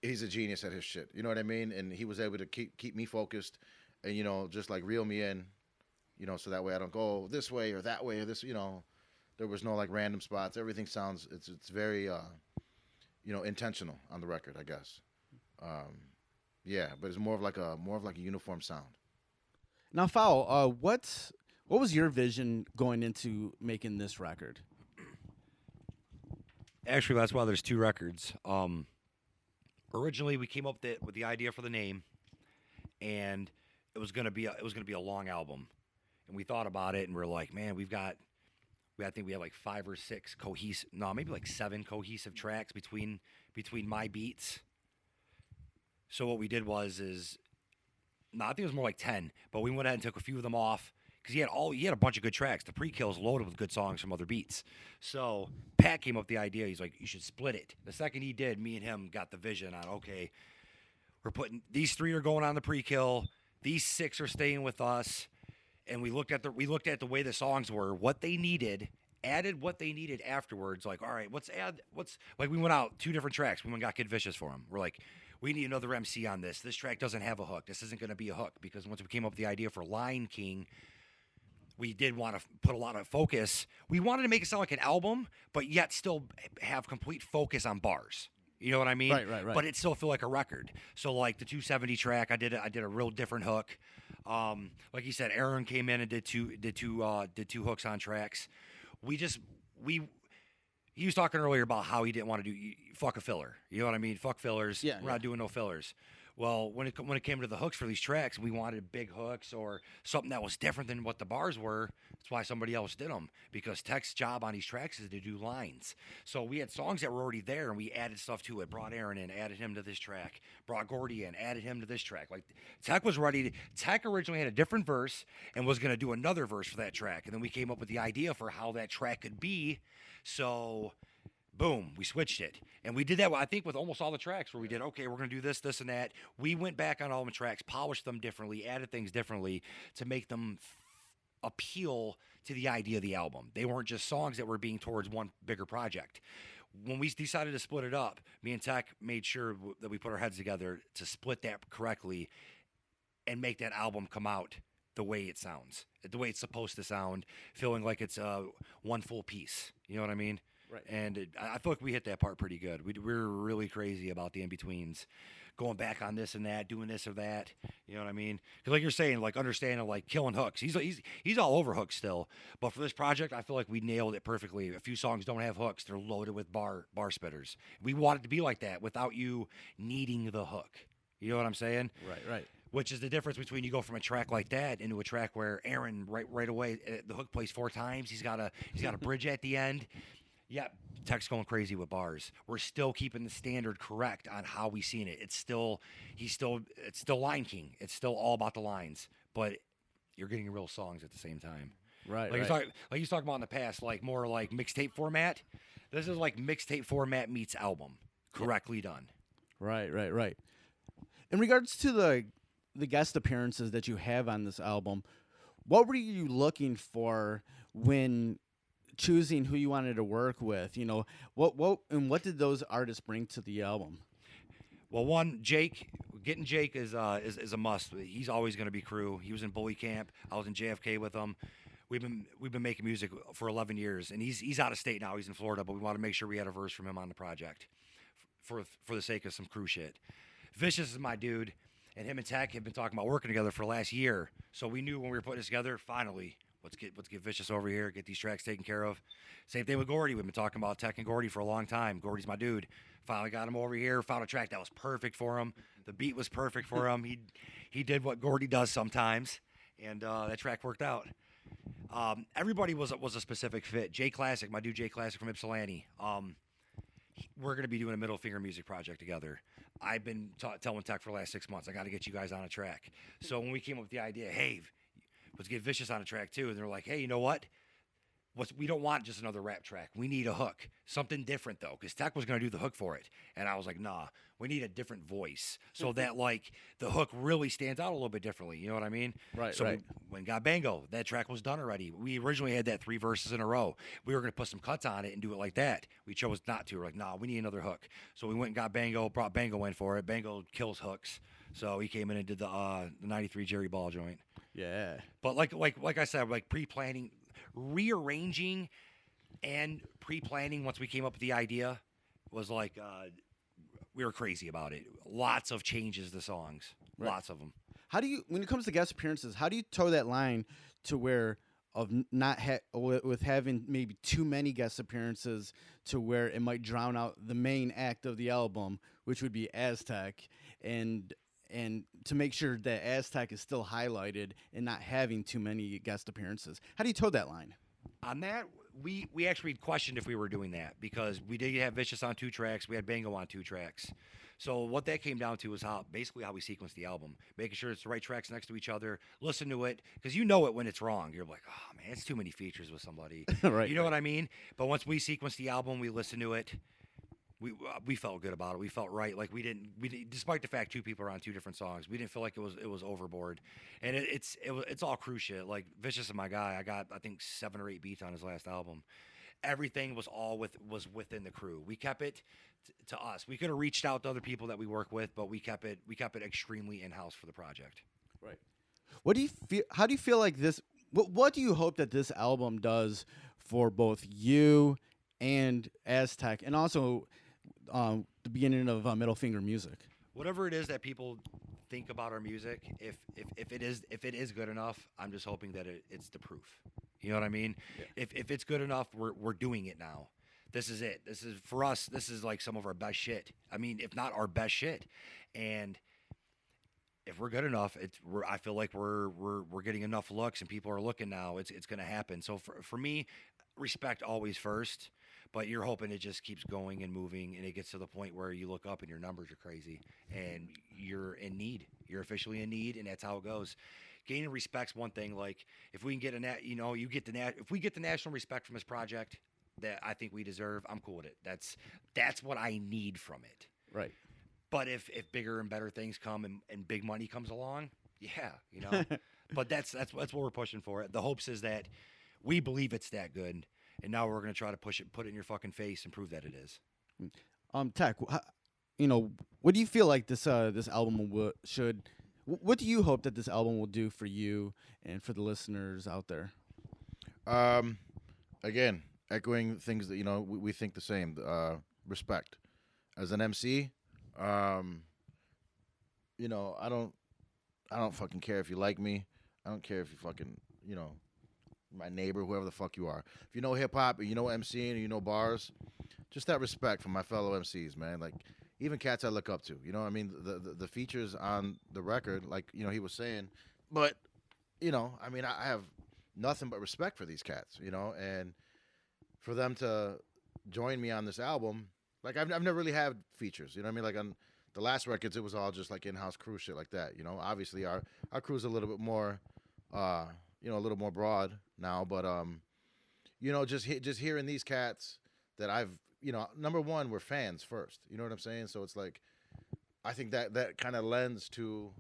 he's a genius at his shit. You know what I mean? And he was able to keep me focused, and just like reel me in, so that way I don't go this way or that way or this. There was no like random spots. Everything sounds it's very intentional on the record, I guess. But it's more of like a uniform sound. Now, Fowl, what was your vision going into making this record? Actually, that's why there's two records. Originally, we came up with the idea for the name, and it was gonna be a long album, and we thought about it, and we're like, man, I think we have like 5 or 6 maybe like 7 cohesive tracks between my beats. So what we did I think it was more like 10, but we went ahead and took a few of them off because he had a bunch of good tracks. The pre-kill's loaded with good songs from other beats. So Pat came up with the idea. He's like, you should split it. The second he did, me and him got the vision on, okay, we're putting these 3 are going on the pre-kill, these 6 are staying with us. And we looked at the way the songs were, what they needed, added what they needed afterwards. Like, all right, we went out 2 different tracks. We went and got Kid Vicious for him. We're like, we need another MC on this. This track doesn't have a hook. This isn't going to be a hook, because once we came up with the idea for Lion King, we did want to put a lot of focus. We wanted to make it sound like an album, but yet still have complete focus on bars. You know what I mean? Right. But it still feel like a record. So like the 270 track, I did a real different hook. Like you said, Aaron came in and did two hooks on tracks. He was talking earlier about how he didn't want to do fuck a filler. You know what I mean? Fuck fillers. Yeah, We're not doing no fillers. Well, when it came to the hooks for these tracks, we wanted big hooks or something that was different than what the bars were. That's why somebody else did them, because Tech's job on these tracks is to do lines. So we had songs that were already there, and we added stuff to it. Brought Aaron in, added him to this track. Brought Gordy in, added him to this track. Like Tech was ready. Tech originally had a different verse and was going to do another verse for that track, and then we came up with the idea for how that track could be. So boom, we switched it. And we did that, I think, with almost all the tracks where we did, okay, we're going to do this, this, and that. We went back on all the tracks, polished them differently, added things differently to make them appeal to the idea of the album. They weren't just songs that were being towards one bigger project. When we decided to split it up, me and Tech made sure that we put our heads together to split that correctly and make that album come out the way it sounds, the way it's supposed to sound, feeling like it's one full piece. You know what I mean? Right. And I feel like we hit that part pretty good. We're really crazy about the in-betweens, going back on this and that, doing this or that. You know what I mean? Because like you're saying, like understanding, like killing hooks. He's all over hooks still. But for this project, I feel like we nailed it perfectly. A few songs don't have hooks. They're loaded with bar spitters. We want it to be like that without you needing the hook. You know what I'm saying? Right. Which is the difference between you go from a track like that into a track where Aaron right away, the hook plays 4 times. He's got a bridge at the end. Yeah, Tech's going crazy with bars. We're still keeping the standard correct on how we seen it. It's still Lion King. It's still all about the lines, but you're getting real songs at the same time. Right. Like he's talking about in the past, like more like mixtape format. This is like mixtape format meets album, correctly done. Right. In regards to the guest appearances that you have on this album, what were you looking for when choosing who you wanted to work with? You know, what did those artists bring to the album? Well, getting Jake is a must. He's always going to be crew. He was in Bully Camp. I was in JFK with him. We've been making music for 11 years, and he's out of state now. He's in Florida, but we want to make sure we had a verse from him on the project for the sake of some crew shit. Vicious is my dude, and him and Tech have been talking about working together for the last year. So we knew when we were putting this together, finally, let's get Vicious over here, get these tracks taken care of. Same thing with Gordy. We've been talking about Tech and Gordy for a long time. Gordy's my dude. Finally got him over here. Found a track that was perfect for him. The beat was perfect for him. He did what Gordy does sometimes, and that track worked out. Everybody was a specific fit. Jay Classic, my dude Jay Classic from Ypsilanti. We're going to be doing a middle finger music project together. I've been telling Tech for the last 6 months, I got to get you guys on a track. So when we came up with the idea, hey, let's get Vicious on a track too. And they're like, hey, you know what? We don't want just another rap track. We need a hook. Something different, though, because Tech was going to do the hook for it. And I was like, nah, we need a different voice so that, like, the hook really stands out a little bit differently. You know what I mean? Right, so right. When Got Bango, that track was done already. We originally had that 3 verses in a row. We were going to put some cuts on it and do it like that. We chose not to. We're like, nah, we need another hook. So we went and got Bango, brought Bango in for it. Bango kills hooks. So he came in and did the 93 Jerry Ball joint. Yeah. But like I said, like pre-planning, rearranging and pre-planning once we came up with the idea was like we were crazy about it. Lots of changes to songs. Right. Lots of them. How do you, when it comes to guest appearances, how do you toe that line to where of not with having maybe too many guest appearances to where it might drown out the main act of the album, which would be Aztek, and to make sure that Aztek is still highlighted and not having too many guest appearances? How do you toe that line? On that, we actually questioned if we were doing that because we did have Vicious on 2 tracks. We had Bango on 2 tracks. So what that came down to was basically how we sequenced the album, making sure it's the right tracks next to each other, listen to it, because you know it when it's wrong. You're like, oh, man, it's too many features with somebody. Right. You know what I mean? But once we sequenced the album, we listened to it. We felt good about it. We felt right. Like we didn't, despite the fact 2 people are on 2 different songs, we didn't feel like it was overboard. And it's all crew shit. Like Vicious is my guy. I got, I think, 7 or 8 beats on his last album. Everything was within the crew. We kept it to us. We could have reached out to other people that we work with, but we kept it extremely in-house for the project. Right. What do you feel? How do you feel like this? What do you hope that this album does for both you and Aztek, and also the beginning of Middle Finger Music? Whatever it is that people think about our music, if it is good enough, I'm just hoping that it's the proof. You know what I mean? Yeah. If it's good enough, we're doing it now. This is it. This is, for us, this is like some of our best shit. I mean, if not our best shit. And if we're good enough, I feel like we're getting enough looks and people are looking now. It's going to happen. So for me, respect always first, but you're hoping it just keeps going and moving and it gets to the point where you look up and your numbers are crazy and you're in need. You're officially in need, and that's how it goes. Gaining respect's one thing. Like if we can get if we get the national respect from this project that I think we deserve, I'm cool with it. That's what I need from it. Right. But if bigger and better things come and big money comes along, yeah, you know. But that's what we're pushing for. The hopes is that we believe it's that good, and now we're going to try to push it, put it in your fucking face, and prove that it is. Tech, what do you feel like this album should? What do you hope that this album will do for you and for the listeners out there? Again, echoing things that we think the same. Respect as an MC. I don't fucking care if you like me. I don't care if you fucking my neighbor, whoever the fuck you are. If you know hip hop, or you know MCing, or you know bars, just that respect for my fellow MCs, man. Like even cats I look up to. You know, I mean the features on the record, like he was saying, but I mean I have nothing but respect for these cats, and for them to join me on this album. Like I've never really had features, you know what I mean? Like on the last records, it was all just like in-house crew shit like that. Obviously our crew's a little bit more, a little more broad now. But just hearing these cats that I've, number one, we're fans first. You know what I'm saying? So it's like, I think that kind of lends to,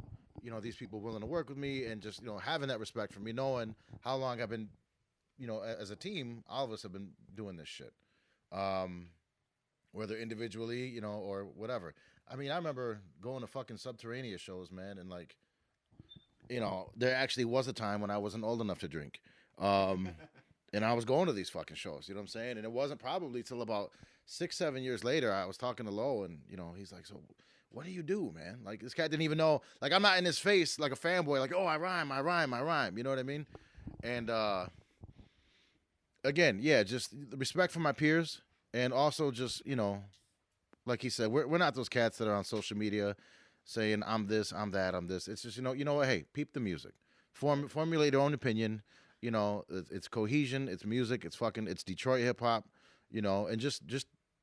these people willing to work with me and just having that respect for me, knowing how long I've been, as a team, all of us have been doing this shit. Whether individually, or whatever. I mean, I remember going to fucking Subterraneous shows, man, and like, there actually was a time when I wasn't old enough to drink. And I was going to these fucking shows, you know what I'm saying? And it wasn't probably till about 6-7 years later, I was talking to Lo, and, he's like, so what do you do, man? Like, this cat didn't even know. Like, I'm not in his face like a fanboy. Like, oh, I rhyme. You know what I mean? And again, yeah, just respect for my peers, and also just, you know, like he said, we're not those cats that are on social media saying I'm this, I'm that, I'm this. It's just, you know what? Hey, peep the music, formulate your own opinion. You know, it's cohesion, it's music, it's Detroit hip hop. You know, and just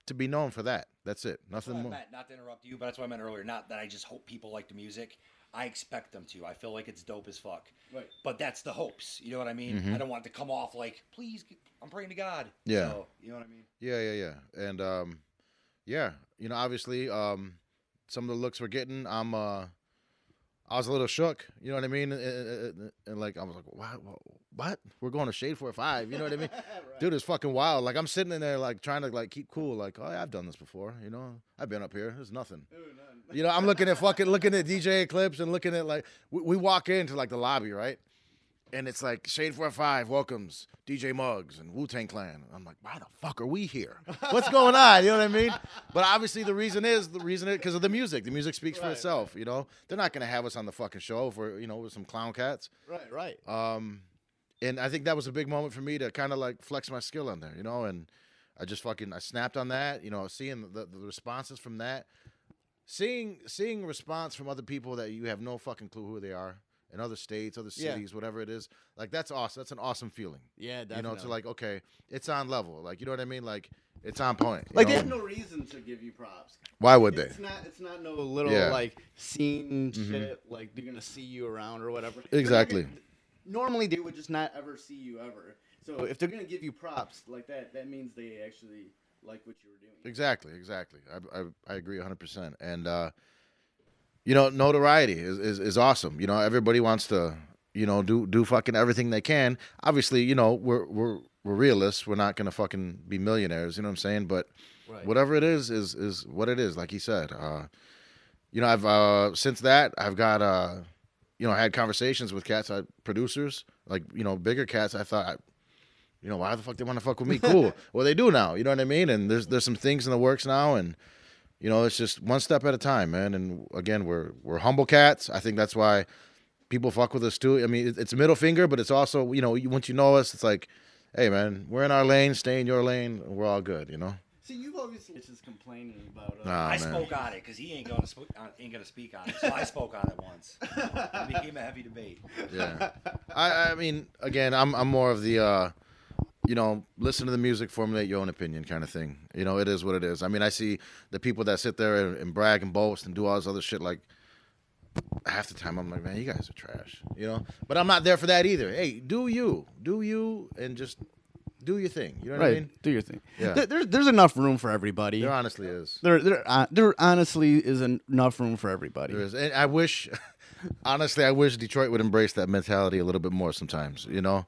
to be known for that. That's it. Nothing more. Not to interrupt you, but that's what I meant earlier. Not that I just hope people like the music. I expect them to. I feel like it's dope as fuck. Right. But that's the hopes. You know what I mean? Mm-hmm. I don't want it to come off like, please, I'm praying to God. Yeah. So, you know what I mean? Yeah. And yeah, you know, obviously, some of the looks we're getting, I was a little shook. You know what I mean? And like, I was like, what? We're going to Shade 4-5. You know what I mean? Right. Dude, it's fucking wild. Like, I'm sitting in there, like, trying to, like, keep cool. Like, oh, yeah, I've done this before. You know, I've been up here. There's nothing. You know, I'm looking at DJ clips and looking at, like, we walk into, like, the lobby, right? And it's like, Shade 4-5 welcomes DJ Muggs and Wu-Tang Clan. I'm like, why the fuck are we here? What's going on? You know what I mean? But obviously the reason is because of the music. The music speaks for itself, you know? They're not going to have us on the fucking show for, you know, with some clown cats. Right. And I think that was a big moment for me to kind of, like, flex my skill on there, you know? And I snapped on that, you know, seeing the responses from that. Seeing response from other people that you have no fucking clue who they are. In other states, other cities, whatever it is, like, that's awesome. That's an awesome feeling. Yeah, definitely. You know, to, like, okay, it's on level. Like, you know what I mean? Like, it's on point. Like, know? there's no reason to give you props. Why would they? It's not no little like scene shit. Like, they're gonna see you around or whatever. Exactly. Normally, they would just not ever see you ever. So if they're gonna give you props like that, that means they actually like what you were doing. Exactly. I agree 100%. And you know, notoriety is awesome. You know, everybody wants to, you know, do fucking everything they can. Obviously, you know, we're realists. We're not gonna fucking be millionaires. You know what I'm saying? But whatever it is what it is. Like he said. You know, I've since that I've got you know, had conversations with cats, producers, like, you know, bigger cats. I thought, you know, why the fuck they want to fuck with me? Cool. Well, they do now. You know what I mean? And there's some things in the works now, and you know, it's just one step at a time, man. And again, we're humble cats. I think that's why people fuck with us too. I mean, it's a middle finger, but it's also, you know, once you know us, it's like, hey, man, we're in our lane, stay in your lane, and we're all good, you know. See, you've obviously just complaining about. I spoke on it because he ain't gonna speak on it, so I spoke on it once. It became a heavy debate. Yeah, I mean, again, I'm more of the. You know, listen to the music, formulate your own opinion kind of thing. You know, it is what it is. I mean, I see the people that sit there and brag and boast and do all this other shit, like, half the time I'm like, man, you guys are trash, you know? But I'm not there for that either. Hey, do you, and just do your thing. You know what I mean? Do your thing. Yeah. There's enough room for everybody. There honestly is. There honestly is enough room for everybody. There is. And I wish, honestly, Detroit would embrace that mentality a little bit more sometimes, you know?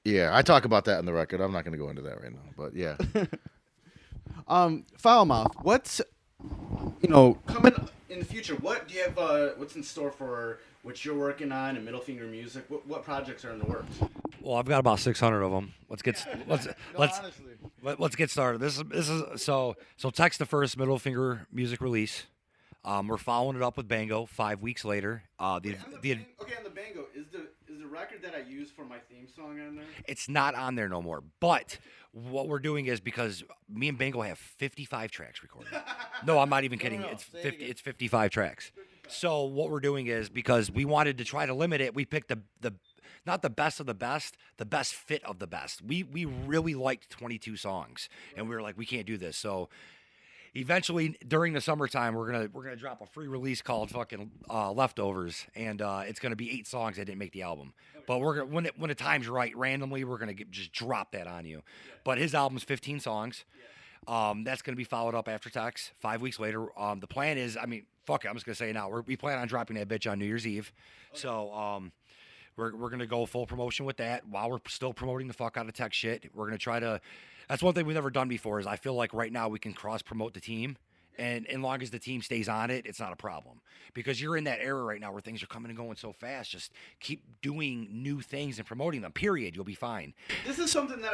Yeah, I talk about that in the record. I'm not going to go into that right now, but yeah. Foul Mouth, what's, you know, coming in the future? What do you have? What's in store for what you're working on and Middle Finger Music? What projects are in the works? Well, I've got about 600 of them. Let's get started. This is so Tech's the first Middle Finger Music release. We're following it up with Bango 5 weeks later. On the Bango, is the record that I use for my theme song on there? It's not on there no more. But what we're doing is, because me and Bango have 55 tracks recorded. No, I'm not even kidding. No, it's 55 tracks. So what we're doing is, because we wanted to try to limit it, we picked the not the best of the best fit of the best. We really liked 22 songs, and we were like, we can't do this. So eventually, during the summertime, we're gonna drop a free release called fucking Leftovers, and it's gonna be 8 songs that didn't make the album. But we're gonna, when the time's right, randomly, we're gonna just drop that on you. But his album's 15 songs. That's gonna be followed up after Tex 5 weeks later. The plan is, I mean, fuck it, I'm just gonna say it now. We plan on dropping that bitch on New Year's Eve. Okay. So we're gonna go full promotion with that while we're still promoting the fuck out of Tex shit. We're gonna try to. That's one thing we've never done before. Is I feel like right now we can cross promote the team, and as long as the team stays on it, it's not a problem. Because you're in that era right now where things are coming and going so fast. Just keep doing new things and promoting them. Period. You'll be fine. This is something that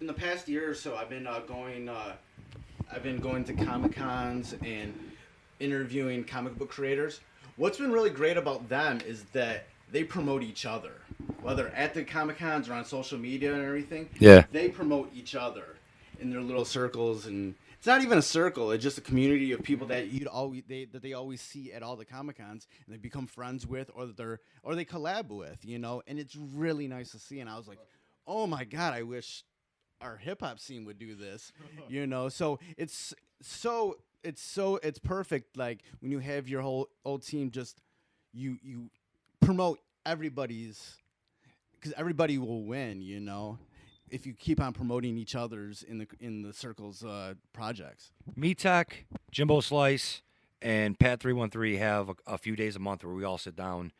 in the past year or so, I've been going I've been going to Comic Cons and interviewing comic book creators. What's been really great about them is that they promote each other, whether at the Comic Cons or on social media and everything. Yeah. They promote each other in their little circles, and it's not even a circle. It's just a community of people that they always see at all the Comic Cons, and they become friends with, or they collab with, you know. And it's really nice to see. And I was like, oh my God, I wish our hip hop scene would do this, you know. So it's perfect. Like when you have your whole old team, just you promote everybody's, because everybody will win, you know, if you keep on promoting each other's in the circles projects. Me Tech, Jimbo Slice, and Pat 313 have a few days a month where we all sit down,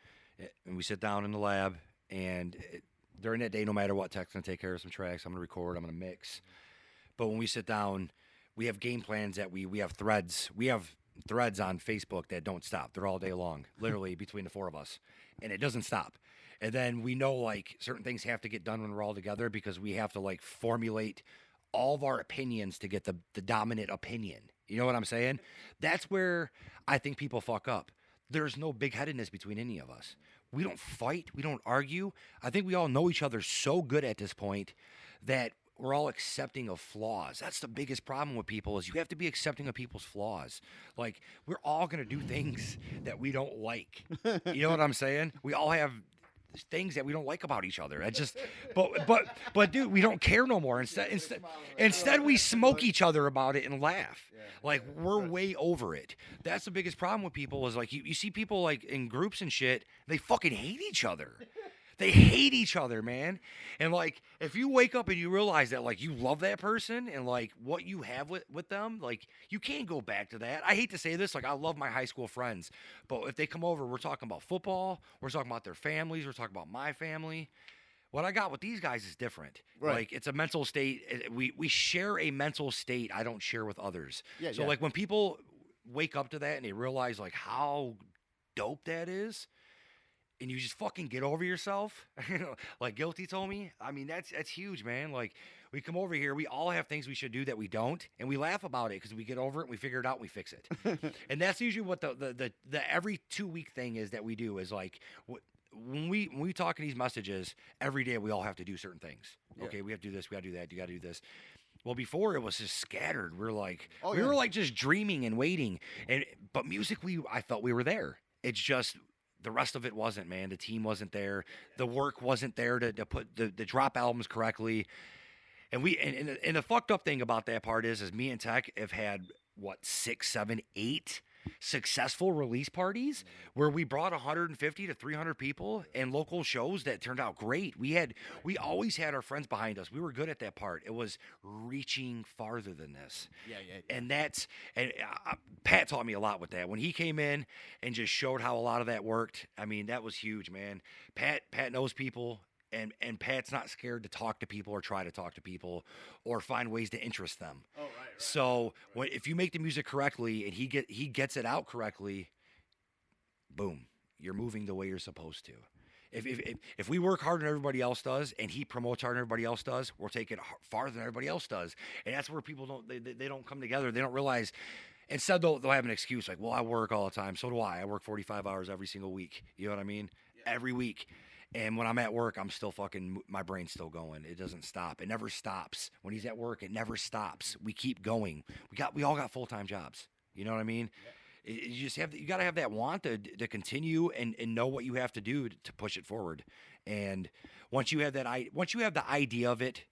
and we sit down in the lab, and during that day, no matter what, Tech's gonna take care of some tracks. I'm gonna record. I'm gonna mix. But when we sit down, we have game plans that we have threads. We have threads on Facebook that don't stop. They're all day long, literally between the four of us, and it doesn't stop. And then we know like certain things have to get done when we're all together because we have to like formulate all of our opinions to get the dominant opinion. You know what I'm saying? That's where I think people fuck up. There's no big-headedness between any of us. We don't fight. We don't argue. I think we all know each other so good at this point that we're all accepting of flaws. That's the biggest problem with people is you have to be accepting of people's flaws. Like, we're all going to do things that we don't like. You know what I'm saying? We all have things that we don't like about each other. I just, but dude, we don't care no more. Instead we smoke each other about it and laugh. Like we're way over it. That's the biggest problem with people is like you see people like in groups and shit, they fucking hate each other. They hate each other, man. And like, if you wake up and you realize that like you love that person and like what you have with them, like you can't go back to that. I hate to say this, like I love my high school friends, but if they come over, we're talking about football, we're talking about their families, we're talking about my family. What I got with these guys is different. Right. Like it's a mental state. We share a mental state I don't share with others. Yeah, so like when people wake up to that and they realize like how dope that is, and you just fucking get over yourself, like Guilty told me. I mean, that's huge, man. Like, we come over here, we all have things we should do that we don't, and we laugh about it because we get over it, and we figure it out, and we fix it. And that's usually what the every 2-week thing is that we do is like when we talk in these messages every day, we all have to do certain things. Yeah. Okay, we have to do this, we got to do that, you got to do this. Well, before it was just scattered. We're like, we were like just dreaming and waiting, but musically, I felt we were there. It's just. The rest of it wasn't, man. The team wasn't there. The work wasn't there to put the drop albums correctly. And the fucked up thing about that part is me and Tech have had, 6, 7, 8 successful release parties where we brought 150 to 300 people and local shows that turned out great. We always had our friends behind us. We were good at that part. It was reaching farther than this. Yeah. And Pat taught me a lot with that. When he came in and just showed how a lot of that worked, I mean, that was huge, man. Pat knows people. And Pat's not scared to talk to people or try to talk to people or find ways to interest them. Oh, right. So if you make the music correctly and he gets it out correctly, boom, you're moving the way you're supposed to. If we work harder than everybody else does and he promotes harder than everybody else does, we'll take it farther than everybody else does. And that's where people they don't come together. They don't realize. Instead, they'll have an excuse like, well, I work all the time. So do I. I work 45 hours every single week. You know what I mean? Yeah. Every week. And when I'm at work, I'm still my brain's still going. It doesn't stop. It never stops. When he's at work, it never stops. We keep going. We all got full-time jobs. You know what I mean? Yeah. You got to have that want to continue and know what you have to do to push it forward. And once you have the idea of it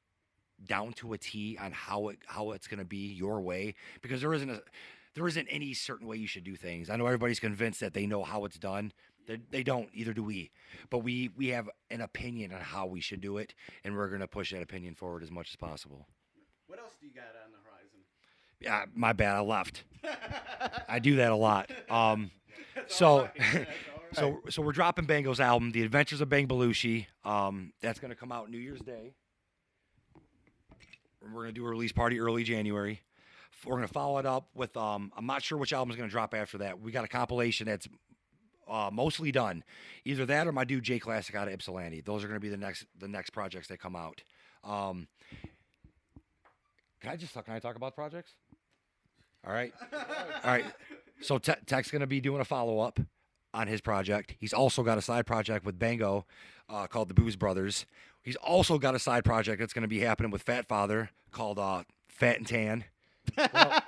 down to a T on how it's going to be your way, because there isn't any certain way you should do things. I know everybody's convinced that they know how it's done. They don't, either do we. But we have an opinion on how we should do it, and we're going to push that opinion forward as much as possible. What else do you got on the horizon? Yeah, my bad, I left. I do that a lot. So we're dropping Bango's album, The Adventures of Bang Belushi. That's going to come out New Year's Day. We're going to do a release party early January. We're going to follow it up with, I'm not sure which album is going to drop after that. We got a compilation that's mostly done. Either that or my dude J Classic out of Ypsilanti. Those are going to be the next projects that come out. Can I talk about projects? All right. All right. So Tech's going to be doing a follow-up on his project. He's also got a side project with Bango called the Booze Brothers. He's also got a side project that's going to be happening with Fat Father called Fat and Tan. Well,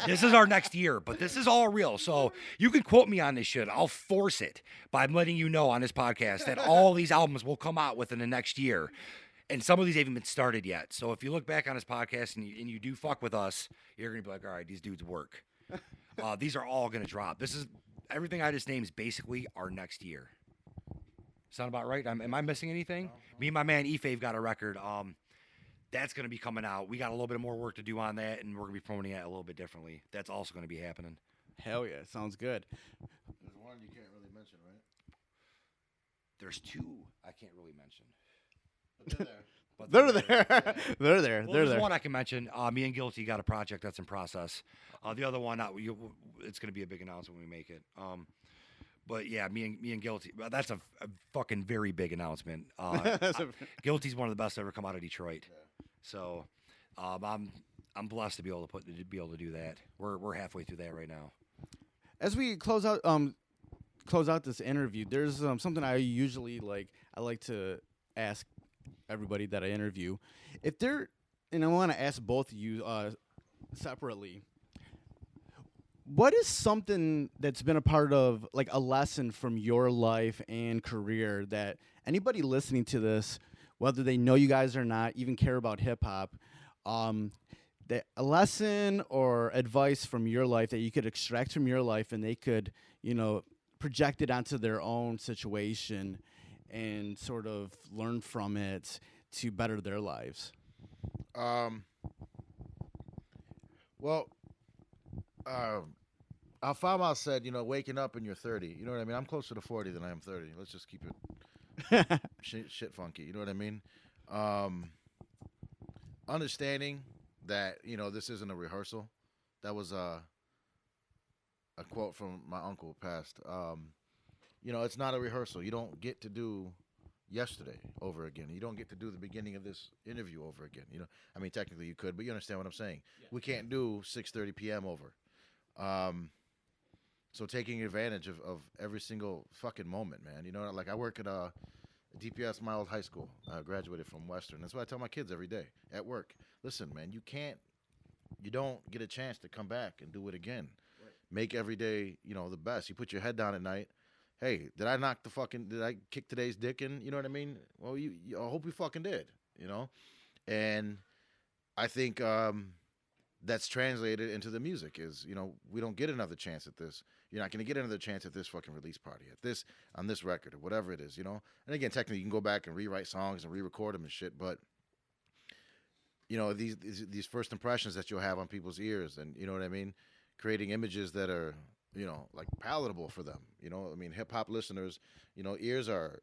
this is our next year, but this is all real. So you can quote me on this shit. I'll force it by letting you know on this podcast that all these albums will come out within the next year. And some of these haven't been started yet. So if you look back on this podcast and you do fuck with us, you're going to be like, all right, these dudes work. These are all going to drop. This is everything I just named is basically our next year. Sound about right? Am I missing anything? Me and my man Ife got a record. That's going to be coming out. We got a little bit more work to do on that, and we're going to be promoting it a little bit differently. That's also going to be happening. Hell yeah, sounds good. There's one you can't really mention, right? There's two I can't really mention. But they're there. But They're there. They're there. Well, They're there's there. one I can mention. Me and Guilty got a project that's in process. The other one, it's going to be a big announcement when we make it. But yeah, me and Guilty. That's a fucking very big announcement. Guilty's one of the best to ever come out of Detroit. Yeah. So, I'm blessed to be able to do that. We're halfway through that right now. As we close out this interview, there's something I usually like. I like to ask everybody that I interview if they're, and I want to ask both of you separately. What is something that's been a part of like a lesson from your life and career that anybody listening to this, whether they know you guys or not, even care about hip hop, that a lesson or advice from your life that you could extract from your life and they could, project it onto their own situation and sort of learn from it to better their lives? Alfama said, waking up and you're 30. You know what I mean? I'm closer to 40 than I am 30. Let's just keep it shit funky. You know what I mean? Understanding that, this isn't a rehearsal. That was a quote from my uncle who passed. It's not a rehearsal. You don't get to do yesterday over again. You don't get to do the beginning of this interview over again. Technically you could, but you understand what I'm saying. Yeah. We can't do 6:30 p.m. over. So taking advantage of every single fucking moment, man. Like I work at DPS, my old high school. I graduated from Western. That's what I tell my kids every day at work. Listen, man, you don't get a chance to come back and do it again. Right. Make every day, the best. You put your head down at night. Hey, did I kick today's dick in? You know what I mean? Well, I hope you fucking did, And I think that's translated into the music is, we don't get another chance at this. You're not going to get another chance at this fucking release party, on this record or whatever it is, And again, technically you can go back and rewrite songs and re-record them and shit, but, these first impressions that you'll have on people's ears and, you know what I mean? Creating images that are, like palatable for them, hip hop listeners, ears are,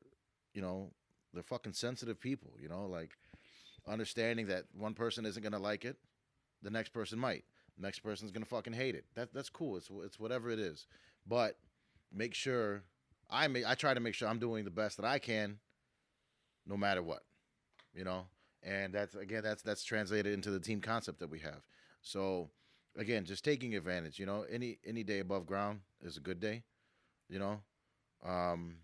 they're fucking sensitive people, like understanding that one person isn't going to like it. The next person might. The next person's gonna fucking hate it. That's cool. It's whatever it is. But make sure I try to make sure I'm doing the best that I can, no matter what. And that's translated into the team concept that we have. So again, just taking advantage. Any day above ground is a good day. And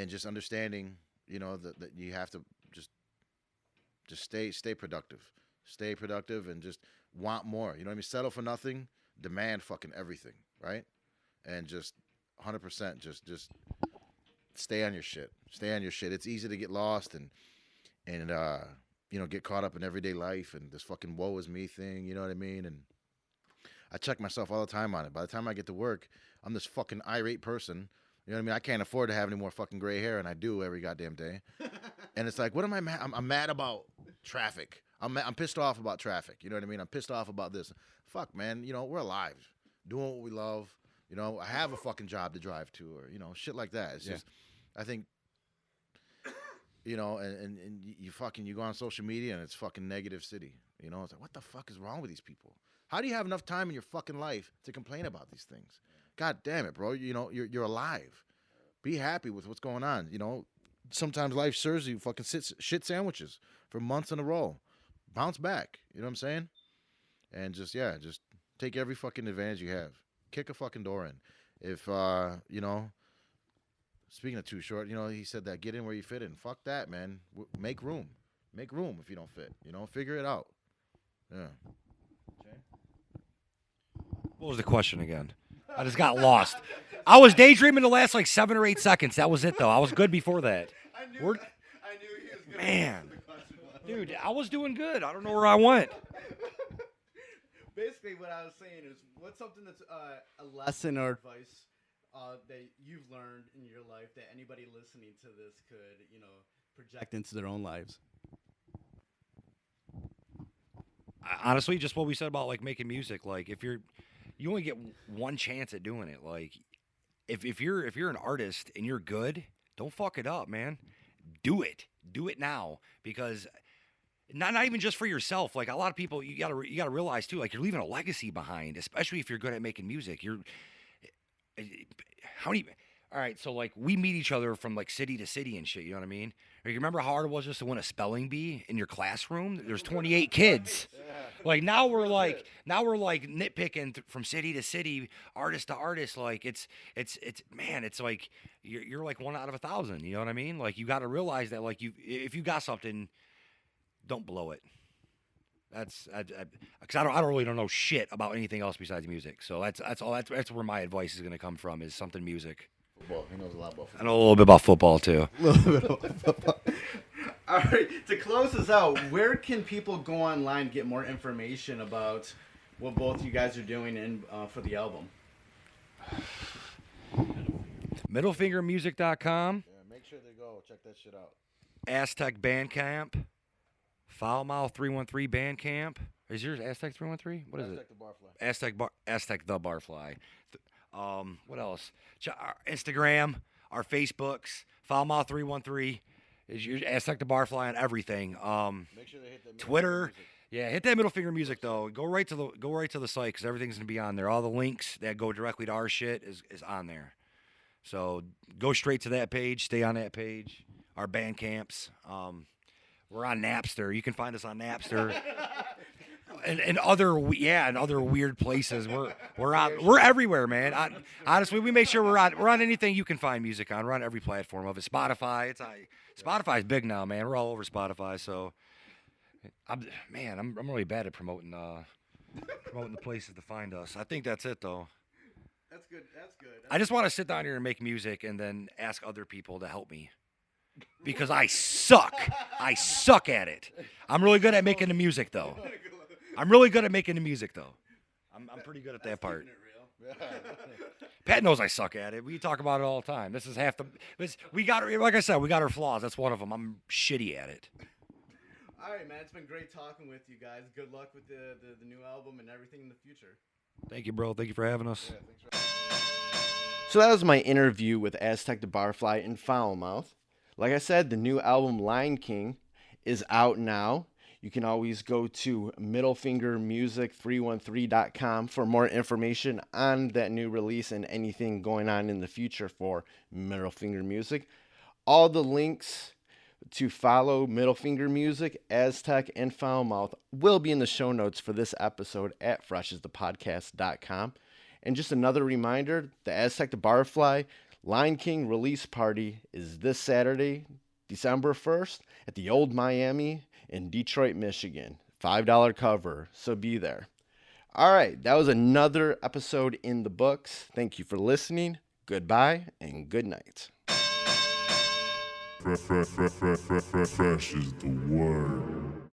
just understanding. That you have to just stay productive. Stay productive and just want more. You know what I mean? Settle for nothing. Demand fucking everything, right? And just 100%. Just stay on your shit. Stay on your shit. It's easy to get lost and get caught up in everyday life and this fucking woe is me thing. You know what I mean? And I check myself all the time on it. By the time I get to work, I'm this fucking irate person. You know what I mean? I can't afford to have any more fucking gray hair, and I do every goddamn day. And it's like, what am I mad? I'm mad about traffic. I'm pissed off about traffic. You know what I mean? I'm pissed off about this. Fuck, man. We're alive, doing what we love. I have a fucking job to drive to, or shit like that. It's just, I think, and you go on social media and it's fucking negative city. It's like, what the fuck is wrong with these people? How do you have enough time in your fucking life to complain about these things? God damn it, bro. You're alive. Be happy with what's going on. Sometimes life serves you fucking shit sandwiches for months in a row. Bounce back. You know what I'm saying? And just take every fucking advantage you have. Kick a fucking door in. If you know, speaking of Too Short, you know, he said that get in where you fit in. Fuck that, man. Make room. Make room if you don't fit. You know, figure it out. Yeah. What was the question again? I just got lost. I was daydreaming the last like 7 or 8 seconds. That was it, though. I was good before that. I knew he was gonna Man. Dude, I was doing good. I don't know where I went. Basically, what I was saying is, what's something that's a lesson or advice that you've learned in your life that anybody listening to this could, you know, project into their own lives? Honestly, just what we said about like making music. Like, if you only get one chance at doing it. Like, if you're an artist and you're good, don't fuck it up, man. Do it now, because not even just for yourself. Like, a lot of people, you gotta realize too, like, you're leaving a legacy behind, especially if you're good at making music. All right, so like we meet each other from like city to city and shit, you know what I mean? Or you remember how hard it was just to win a spelling bee in your classroom? There's 28 kids. Like now we're like nitpicking from city to city, artist to artist. Like it's man, it's like you're like 1 out of 1,000. You know what I mean? Like, you got to realize that, like, if you got something, don't blow it. Because I don't really know shit about anything else besides music. So that's where my advice is gonna come from, is something music. Football. He knows a lot about football. I know a little bit about football too. All right, to close this out, where can people go online to get more information about what both you guys are doing and for the album? Middlefingermusic.com, Yeah, make sure they go check that shit out. Aztek Bandcamp, Foulmouth 313 Bandcamp. Is yours Aztek 313? What is Aztek it? The Barfly. Aztek The Barfly. What else? Our Instagram, our Facebooks, Foulmouth 313. Is your Aztek The Barfly on everything. Make sure they hit that Twitter. Yeah, hit that middle finger music though. Go right to the site, because everything's gonna be on there. All the links that go directly to our shit is on there. So go straight to that page. Stay on that page. Our band camps. We're on Napster. You can find us on Napster. And other weird places. We're everywhere, man. Honestly, we make sure we're on anything you can find music on. We're on every platform of it. Spotify. Spotify's big now, man. We're all over Spotify. So, I'm really bad at promoting the places to find us. I think that's it though. That's good. I just want to sit down here and make music and then ask other people to help me, because I suck. I suck at it. I'm really good at making the music though. I'm pretty good at that part. Pat knows I suck at it. We talk about it all the time. This is half the. Like I said, we got our flaws. That's one of them. I'm shitty at it. All right, man. It's been great talking with you guys. Good luck with the new album and everything in the future. Thank you, bro. Thank you for having us. So that was my interview with Aztek The Barfly and Foulmouth. Like I said, the new album Lion King is out now. You can always go to middlefingermusic313.com for more information on that new release and anything going on in the future for Middle Finger Music. All the links to follow Middle Finger Music, Aztek, and Foulmouth will be in the show notes for this episode at freshasthepodcast.com. And just another reminder, the Aztek The Barfly Lion King release party is this Saturday, December 1st at the Old Miami in Detroit, Michigan. $5 cover, so be there. All right, that was another episode in the books. Thank you for listening. Goodbye and good night. Fresh is the word.